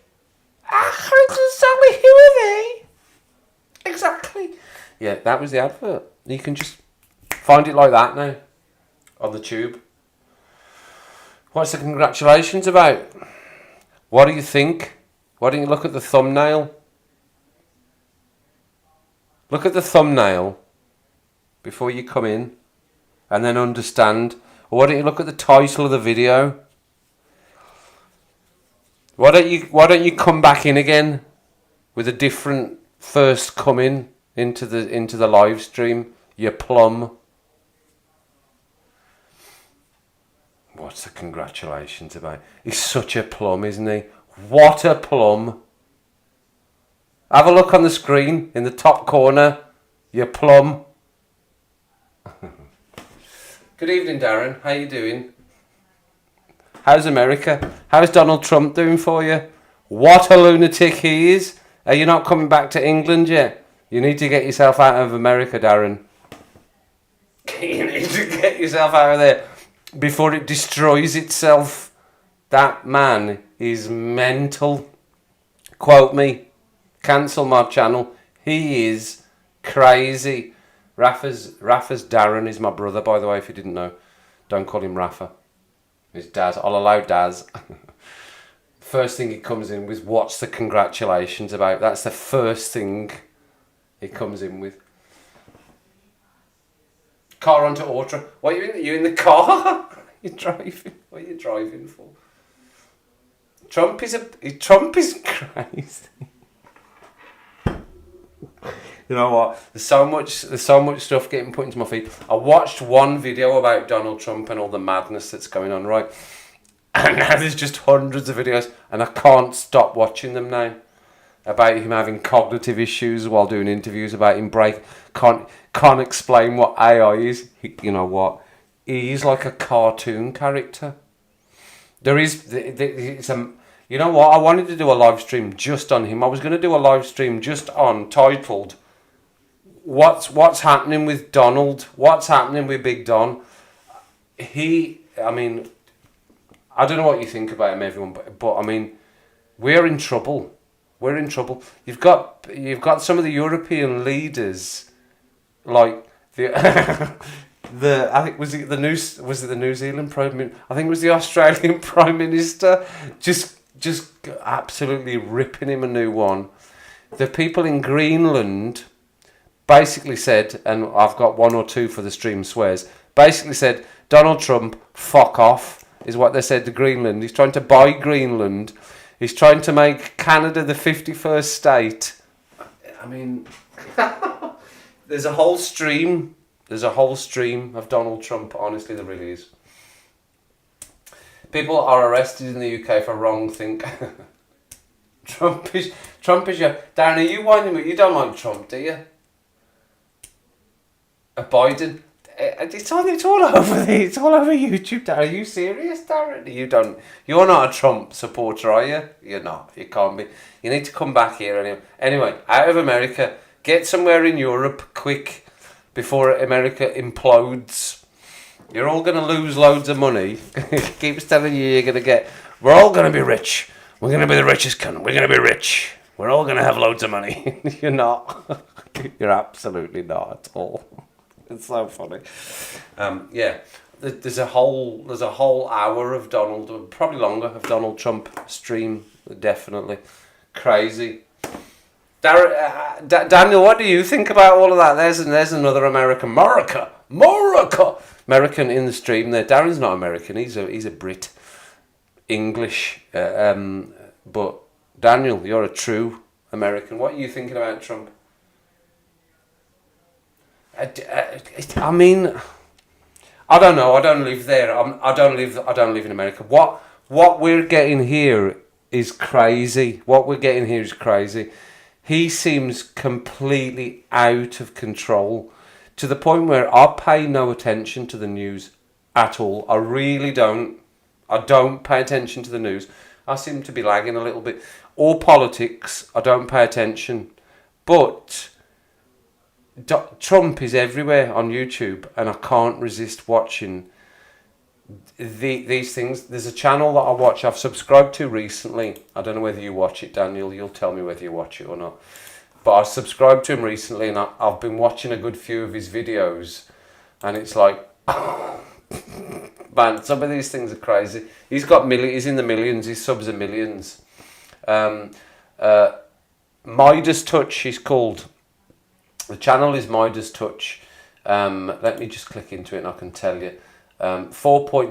Accrington Stanley, who are they? Exactly. Yeah, that was the advert. You can just find it like that now on the tube. What's the congratulations about? What do you think? Why don't you look at the thumbnail? Look at the thumbnail before you come in and then understand. Or why don't you look at the title of the video? Why don't you come back in again with a different first coming into the live stream, you plum? What's the congratulations about? He's such a plum, isn't he? What a plum. Have a look on the screen in the top corner, you plum. Good evening, Darren. How you doing? How's America? How's Donald Trump doing for you? What a lunatic he is. Are you not coming back to England yet? You need to get yourself out of America, Darren. You need to get yourself out of there before it destroys itself. That man is mental. Quote me. Cancel my channel. He is crazy. Rafa's Darren is my brother, by the way, if you didn't know. Don't call him Rafa. It's Daz. I'll allow Daz. First thing he comes in with, what's the congratulations about? That's the first thing he comes in with. Car onto Ortra. What are you in the car? You're driving. What are you driving for? Trump is crazy. You know what? There's so much stuff getting put into my feed. I watched one video about Donald Trump and all the madness that's going on, right? And now there's just hundreds of videos, and I can't stop watching them now. About him having cognitive issues while doing interviews, about him can't explain what AI is. You know what? He's like a cartoon character. There is, you know what? I wanted to do a live stream just on him. I was going to do a live stream just on, titled, What's happening with Donald? What's happening with Big Don? I mean, I don't know what you think about him, everyone, but I mean, we're in trouble. We're in trouble. You've got some of the European leaders, like the I think was it the New Zealand Prime Minister? I think it was the Australian Prime Minister, just absolutely ripping him a new one. The people in Greenland basically said, and I've got one or two for the stream swears, basically said, Donald Trump, fuck off, is what they said to Greenland. He's trying to buy Greenland. He's trying to make Canada the 51st state. I mean, there's a whole stream of Donald Trump, honestly, there really is. People are arrested in the UK for wrong think. Trump is your... Darren, are you winding me? You don't like Trump, do you? Biden? It's all over there. It's all over YouTube, Darren. Are you serious, Darren? You're not a Trump supporter, are you? You're not. You can't be. You need to come back here anyway. Anyway, out of America. Get somewhere in Europe quick before America implodes. You're all going to lose loads of money. It keeps telling you you're going to we're all going to be rich. We're going to be the richest country. We're going to be rich. We're all going to have loads of money. You're not. You're absolutely not at all. It's so funny. Yeah, there's a whole hour of probably longer, of Donald Trump stream. Definitely crazy. Daniel, what do you think about all of that? There's another American in the stream there. Darren's not American. He's a Brit, English. But Daniel, you're a true American. What are you thinking about Trump? I mean, I don't know. I don't live there. I don't live in America. What we're getting here is crazy. He seems completely out of control to the point where I pay no attention to the news at all. I really don't. I don't pay attention to the news. I seem to be lagging a little bit. Or politics, I don't pay attention. But Trump is everywhere on YouTube, and I can't resist watching these things. There's a channel that I watch. I've subscribed to recently. I don't know whether you watch it, Daniel. You'll tell me whether you watch it or not. But I subscribed to him recently, and I've been watching a good few of his videos, and it's like, man, some of these things are crazy. He's got he's in the millions. His subs are millions. Midas Touch, he's called. The channel is Midas Touch. Let me just click into it and I can tell you.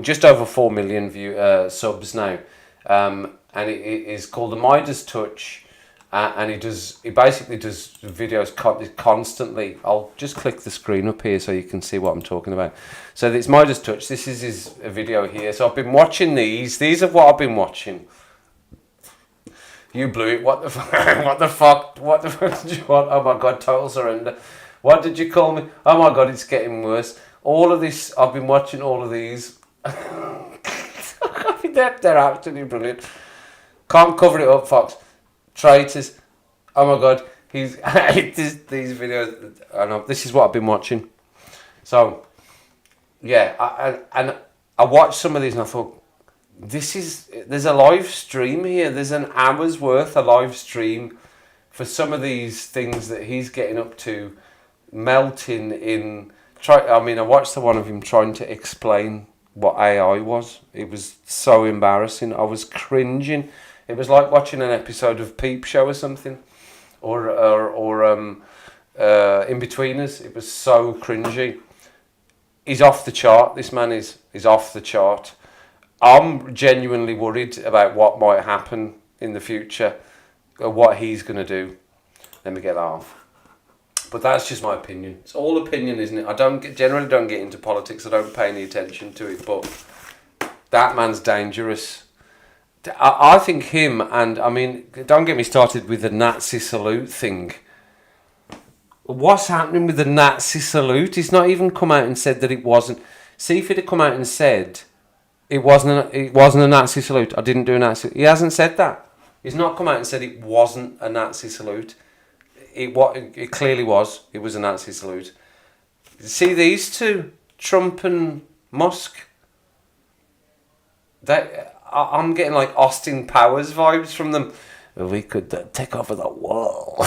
Just over 4 million subs now. And it is called the Midas Touch. And he basically does videos constantly. I'll just click the screen up here so you can see what I'm talking about. So it's Midas Touch. This is his video here. So I've been watching these. These are what I've been watching. You blew it. What the fuck? What the fuck? What the fuck did you want? Oh my god, total surrender. What did you call me? Oh my god, it's getting worse. All of this, I've been watching all of these. They're absolutely brilliant. Can't cover it up, Fox. Traitors. Oh my god, these videos. I know, this is what I've been watching. So, yeah, I watched some of these and I thought, there's a live stream here. There's an hour's worth of live stream for some of these things that he's getting up to, melting in. I watched the one of him trying to explain what AI was. It was so embarrassing. I was cringing. It was like watching an episode of Peep Show or something, or In-Betweeners. It was so cringy. He's off the chart. This man is off the chart. I'm genuinely worried about what might happen in the future, or what he's going to do. Let me get that off. But that's just my opinion. It's all opinion, isn't it? I generally don't get into politics. I don't pay any attention to it. But that man's dangerous. I think him, and don't get me started with the Nazi salute thing. What's happening with the Nazi salute? He's not even come out and said that it wasn't. See, if he'd have come out and said it wasn't a Nazi salute, I didn't do a Nazi. He hasn't said that. He's not come out and said it wasn't a Nazi salute. It clearly was. It was a Nazi salute. See these two, Trump and Musk. I'm getting like Austin Powers vibes from them. We could take over the world.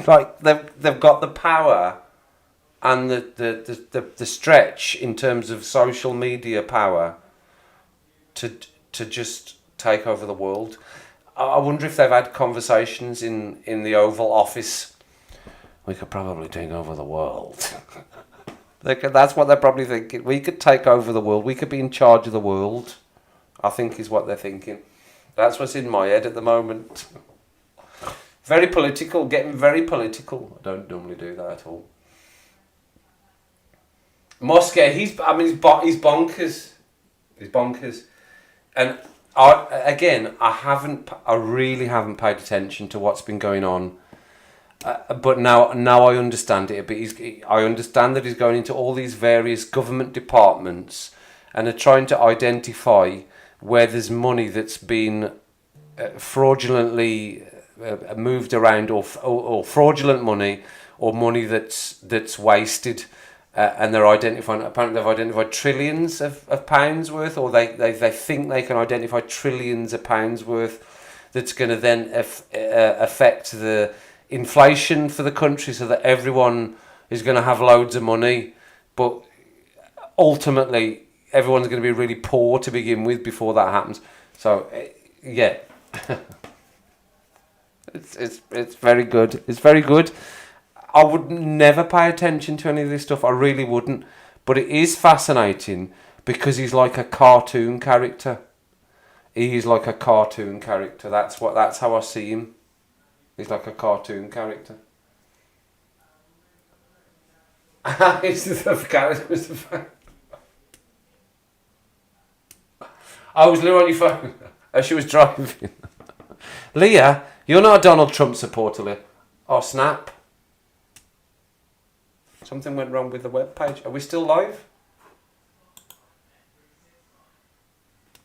Like they've got the power and the stretch in terms of social media power to just take over the world. I wonder if they've had conversations in the Oval Office. We could probably take over the world. That's what they're probably thinking. We could take over the world. We could be in charge of the world, I think is what they're thinking. That's what's in my head at the moment. Very political, getting very political. I don't normally do that at all. Musk, he's bonkers. He's bonkers. And I really haven't paid attention to what's been going on. But now I understand it a bit. I understand that he's going into all these various government departments and are trying to identify where there's money that's been fraudulently moved around, or fraudulent money, or money that's wasted. And they're identifying. Apparently, they've identified trillions of pounds worth, or they think they can identify trillions of pounds worth. That's going to then affect the inflation for the country, so that everyone is going to have loads of money, but ultimately everyone's going to be really poor to begin with before that happens. So yeah, it's very good. It's very good. I would never pay attention to any of this stuff. I really wouldn't. But it is fascinating because he's like a cartoon character. He's like a cartoon character. That's how I see him. He's like a cartoon character. It's the character. I was Leah on your phone as she was driving. Leah, you're not a Donald Trump supporter, Leah. Oh, snap. Something went wrong with the web page. Are we still live?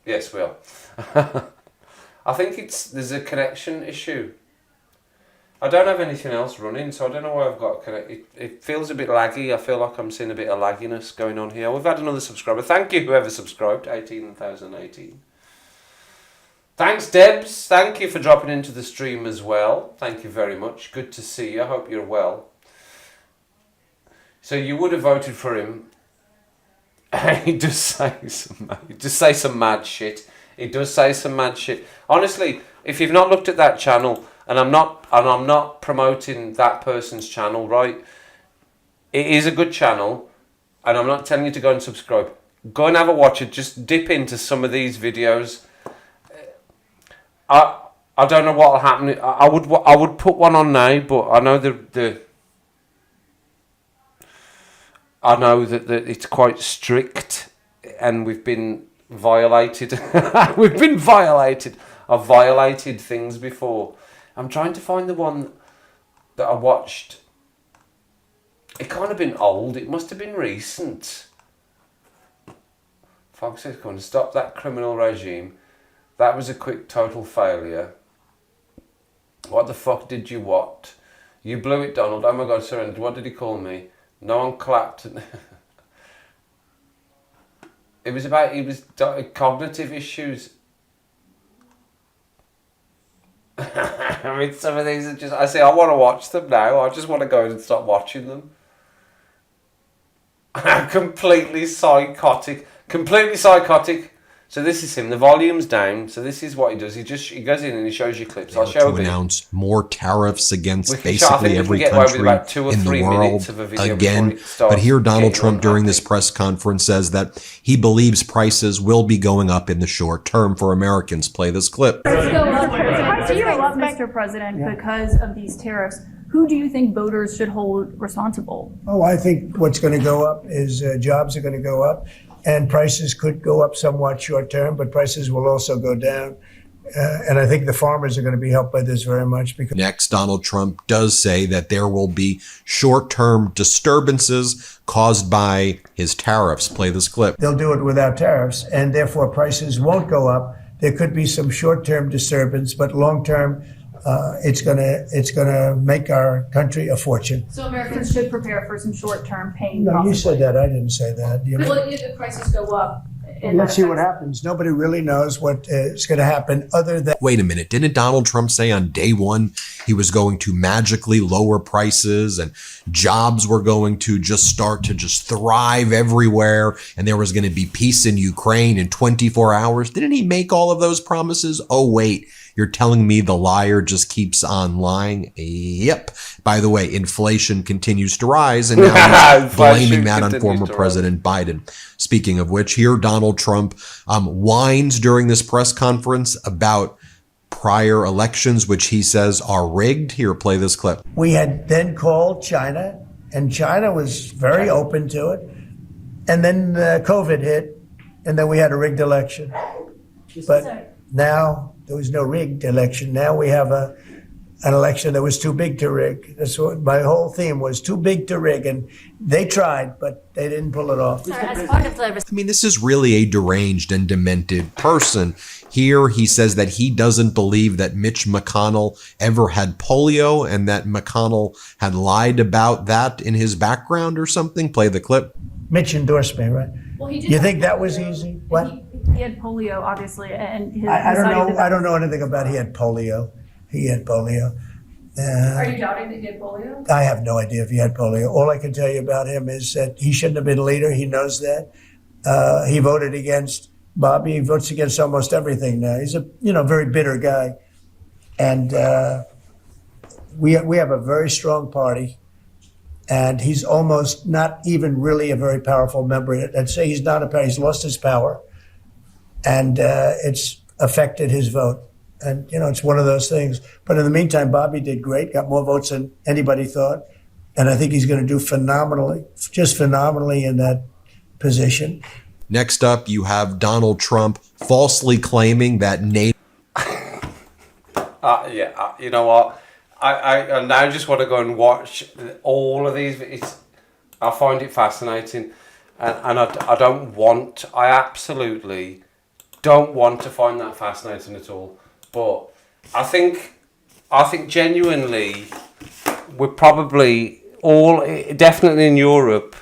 Yes, we are. I think there's a connection issue. I don't have anything else running, so I don't know why I've got it feels a bit laggy. I feel like I'm seeing a bit of lagginess going on here. We've had another subscriber. Thank you, whoever subscribed. 18,018. Thanks, Debs. Thank you for dropping into the stream as well. Thank you very much. Good to see you. I hope you're well. So you would have voted for him. He does say some mad shit. He does say some mad shit. Honestly, if you've not looked at that channel, and I'm not promoting that person's channel, right? It is a good channel, and I'm not telling you to go and subscribe. Go and have a watch it. Just dip into some of these videos. I don't know what'll happen. I would put one on now, but I know I know that it's quite strict, and we've been violated. We've been violated. I've violated things before. I'm trying to find the one that I watched. It can't have been old. It must have been recent. Fox says, "Come on, stop that criminal regime. That was a quick total failure. What the fuck did you what? You blew it, Donald. Oh my God, surrender. What did he call me? No one clapped." It was cognitive issues. I mean, some of these are just, I say I want to watch them now. I just want to go and stop watching them. Completely psychotic. So this is him. The volume's down. So this is what he does. He goes in and he shows you clips. I'll show a bit. Announce more tariffs against basically every country in the world again. But here Donald Trump during this press conference says that he believes prices will be going up in the short term for Americans. Play this clip. Prices go up, Mr. President, because of these tariffs. Who do you think voters should hold responsible? Oh, I think what's going to go up is jobs are going to go up. And prices could go up somewhat short term, but prices will also go down. And I think the farmers are going to be helped by this very much. Because next, Donald Trump does say that there will be short-term disturbances caused by his tariffs. Play this clip. They'll do it without tariffs, and therefore prices won't go up. There could be some short-term disturbance, but long-term, it's gonna make our country a fortune. So Americans should prepare for some short-term pain. No, you said that. I didn't say that. Well, if prices go up. Let's see what happens. Nobody really knows what is going to happen other than... Wait a minute. Didn't Donald Trump say on day one he was going to magically lower prices and jobs were going to just start to just thrive everywhere and there was going to be peace in Ukraine in 24 hours? Didn't he make all of those promises? Oh, wait. You're telling me the liar just keeps on lying? Yep. By the way, inflation continues to rise, and now he's blaming that on former President Biden. Speaking of which, here Donald Trump whines during this press conference about prior elections, which he says are rigged. Here, play this clip. We had then called China, and China was very open to it. And then COVID hit, and then we had a rigged election. But now there was no rigged election. Now we have an election that was too big to rig. That's what my whole theme was, too big to rig. And they tried, but they didn't pull it off. I mean, this is really a deranged and demented person. Here he says that he doesn't believe that Mitch McConnell ever had polio and that McConnell had lied about that in his background or something. Play the clip. Mitch endorsed me, right? Well, he did. You think that was easy? What? He had polio, obviously, and his I don't know. I don't know anything about he had polio. He had polio. Are you doubting that he had polio? I have no idea if he had polio. All I can tell you about him is that he shouldn't have been leader. He knows that. He voted against Bobby. He votes against almost everything now. He's a very bitter guy, and we have a very strong party. And he's almost not even really a very powerful member. I'd say he's not he's lost his power. And it's affected his vote. And, it's one of those things. But in the meantime, Bobby did great, got more votes than anybody thought. And I think he's going to do phenomenally in that position. Next up, you have Donald Trump falsely claiming that NATO... You know what? I now just want to go and watch all of these. I find it fascinating, and I absolutely don't want to find that fascinating at all. But I think genuinely, we're probably all, definitely in Europe,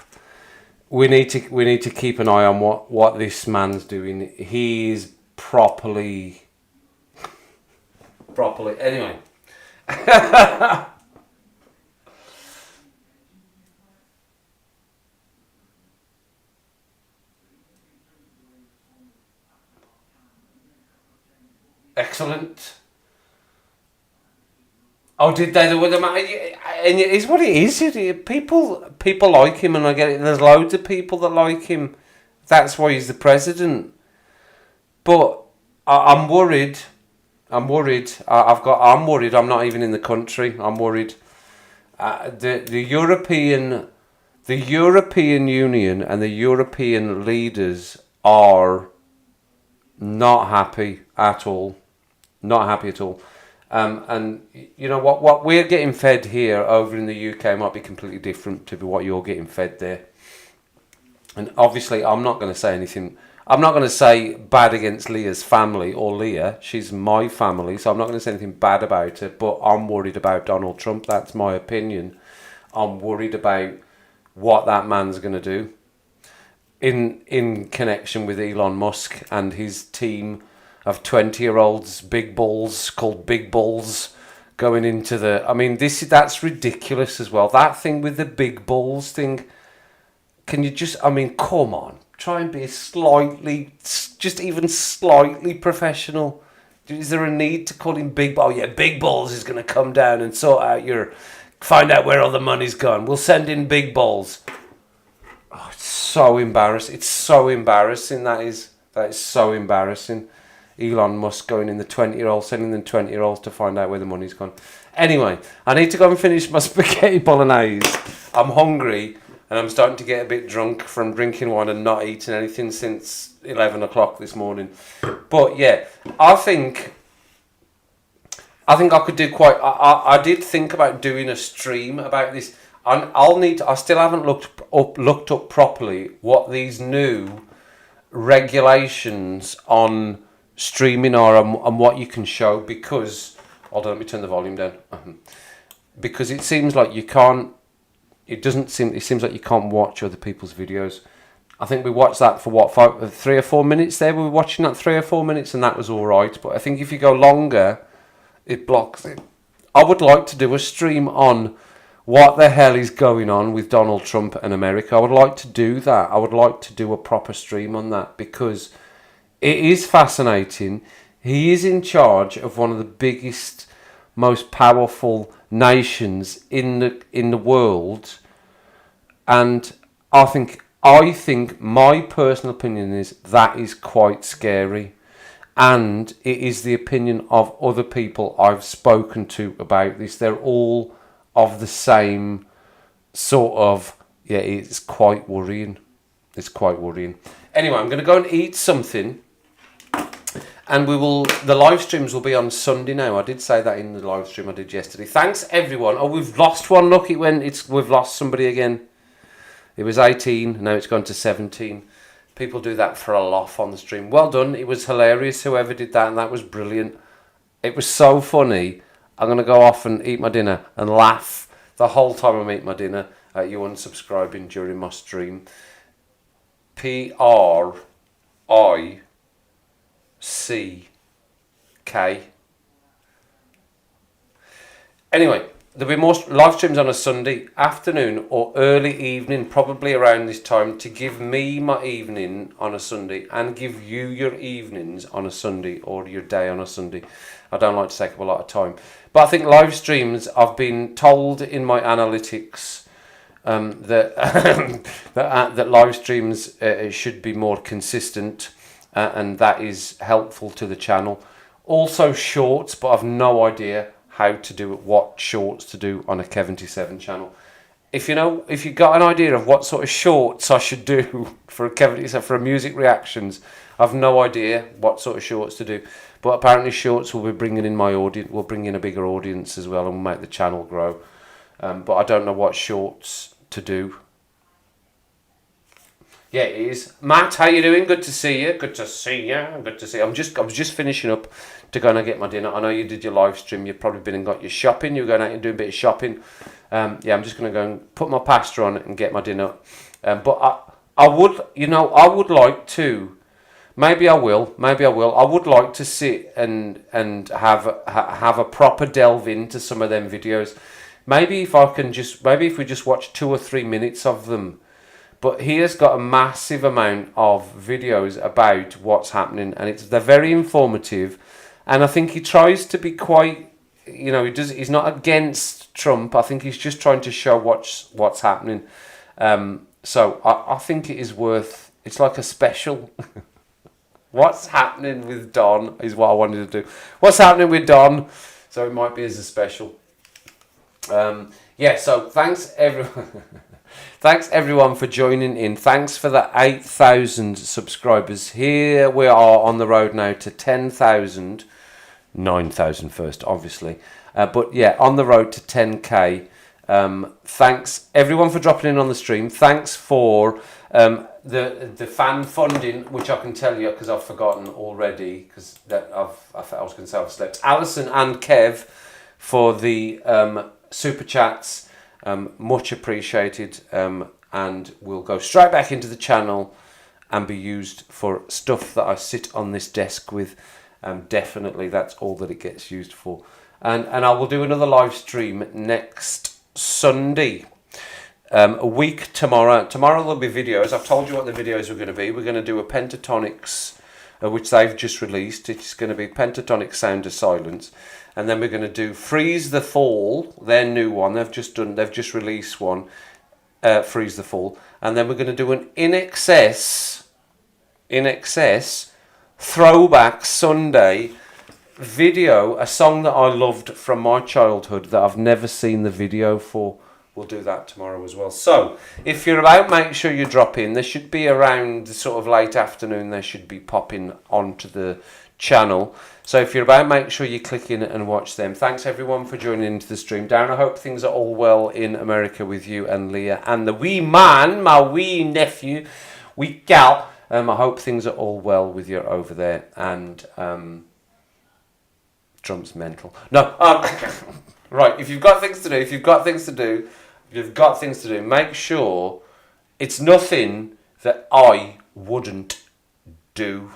we need to keep an eye on what this man's doing. He's properly anyway. Excellent. Oh, did they? And it is what it is. People like him, and I get it. There's loads of people that like him. That's why he's the president. But I'm worried. I'm worried. I'm worried. I'm not even in the country. I'm worried. The European Union and the European leaders are not happy at all. Not happy at all. And you know what we're getting fed here over in the UK might be completely different to what you're getting fed there. And obviously, I'm not going to say anything. I'm not going to say bad against Leah's family or Leah. She's my family, so I'm not going to say anything bad about her. But I'm worried about Donald Trump. That's my opinion. I'm worried about what that man's going to do in connection with Elon Musk and his team of 20-year-olds, big balls called big balls, going into the. I mean, that's ridiculous as well. That thing with the big balls thing. Can you just? I mean, come on. Try and be just even slightly professional. Is there a need to call him big? Oh yeah, big balls is going to come down and find out where all the money's gone. We'll send in big balls. Oh, it's so embarrassing. It's so embarrassing. That is so embarrassing. Elon Musk going in the 20-year-olds, sending them 20-year-olds to find out where the money's gone. Anyway, I need to go and finish my spaghetti bolognese. I'm hungry and I'm starting to get a bit drunk from drinking wine and not eating anything since 11 o'clock this morning. But yeah, I think I could do I did think about doing a stream about this. I still haven't looked up properly what these new regulations on streaming are and what you can show, because hold on, let me turn the volume down. Because it seems like you can't. It seems like you can't watch other people's videos. I think we watched that for 3 or 4 minutes there. We were watching that 3 or 4 minutes and that was all right. But I think if you go longer, it blocks it. I would like to do a stream on what the hell is going on with Donald Trump and America. I would like to do that. I would like to do a proper stream on that because it is fascinating. He is in charge of one of the biggest, most powerful nations in the world, and I think my personal opinion is that is quite scary, and it is the opinion of other people I've spoken to about this. They're all of the same sort of, yeah, it's quite worrying. It's quite worrying. Anyway, I'm going to go and eat something. And the live streams will be on Sunday now. I did say that in the live stream I did yesterday. Thanks everyone. Oh, we've lost one. Look, we've lost somebody again. It was 18, now it's gone to 17. People do that for a laugh on the stream. Well done. It was hilarious, whoever did that, and that was brilliant. It was so funny. I'm going to go off and eat my dinner and laugh the whole time I'm eating my dinner at you unsubscribing during my stream. PRICK. Anyway, there'll be more live streams on a Sunday afternoon or early evening, probably around this time, to give me my evening on a Sunday and give you your evenings on a Sunday or your day on a Sunday. I don't like to take up a lot of time, but I think live streams, I've been told in my analytics that that live streams should be more consistent. And that is helpful to the channel. Also shorts, but I've no idea how to do it, what shorts to do on a Kev87 channel. If you got an idea of what sort of shorts I should do for a Kev87 for music reactions, I've no idea what sort of shorts to do. But apparently shorts will be bringing in my audience, will bring in a bigger audience as well and will make the channel grow. But I don't know what shorts to do. Yeah, it is. Matt, how you doing? Good to see you. Good to see you. Good to see you. I was just finishing up to go and get my dinner. I know you did your live stream. You've probably been and got your shopping. You're going out and doing a bit of shopping. Yeah, I'm just going to go and put my pasta on and get my dinner. But I would like to. Maybe I will. I would like to sit and have a proper delve into some of them videos. Maybe if we just watch 2 or 3 minutes of them. But he has got a massive amount of videos about what's happening, and they're very informative. And I think he tries to be quite, he's not against Trump. I think he's just trying to show what's happening. So I think it is worth. It's like a special. What's happening with Don is what I wanted to do. What's happening with Don? So it might be as a special. So thanks everyone. Thanks everyone for joining in. Thanks for the 8,000 subscribers. Here we are on the road now to 10,000. 9,000 first, obviously. But yeah, on the road to 10k. Thanks everyone for dropping in on the stream. Thanks for the fan funding, which I can tell you because I've forgotten already, because I was going to say I've slept. Alison and Kev for the super chats. Much appreciated, and we'll go straight back into the channel and be used for stuff that I sit on this desk with. Definitely that's all that it gets used for, and I will do another live stream next Sunday, a week tomorrow. Tomorrow there'll be videos. I've told you what the videos are going to be. We're going to do a Pentatonix, which they've just released. It's going to be Pentatonix Sound of Silence. And then we're going to do Freeze the Fall, their new one. They've just released one, Freeze the Fall. And then we're going to do an In Excess Throwback Sunday video, a song that I loved from my childhood that I've never seen the video for. We'll do that tomorrow as well. So, if you're about, make sure you drop in. They should be around sort of late afternoon. They should be popping onto the channel. So if you're about, make sure you click in and watch them. Thanks everyone for joining into the stream. Darren, I hope things are all well in America with you and Leah and the wee man, my wee nephew, wee gal. I hope things are all well with you over there. And Trump's mental. No, right. If you've got things to do, make sure it's nothing that I wouldn't do.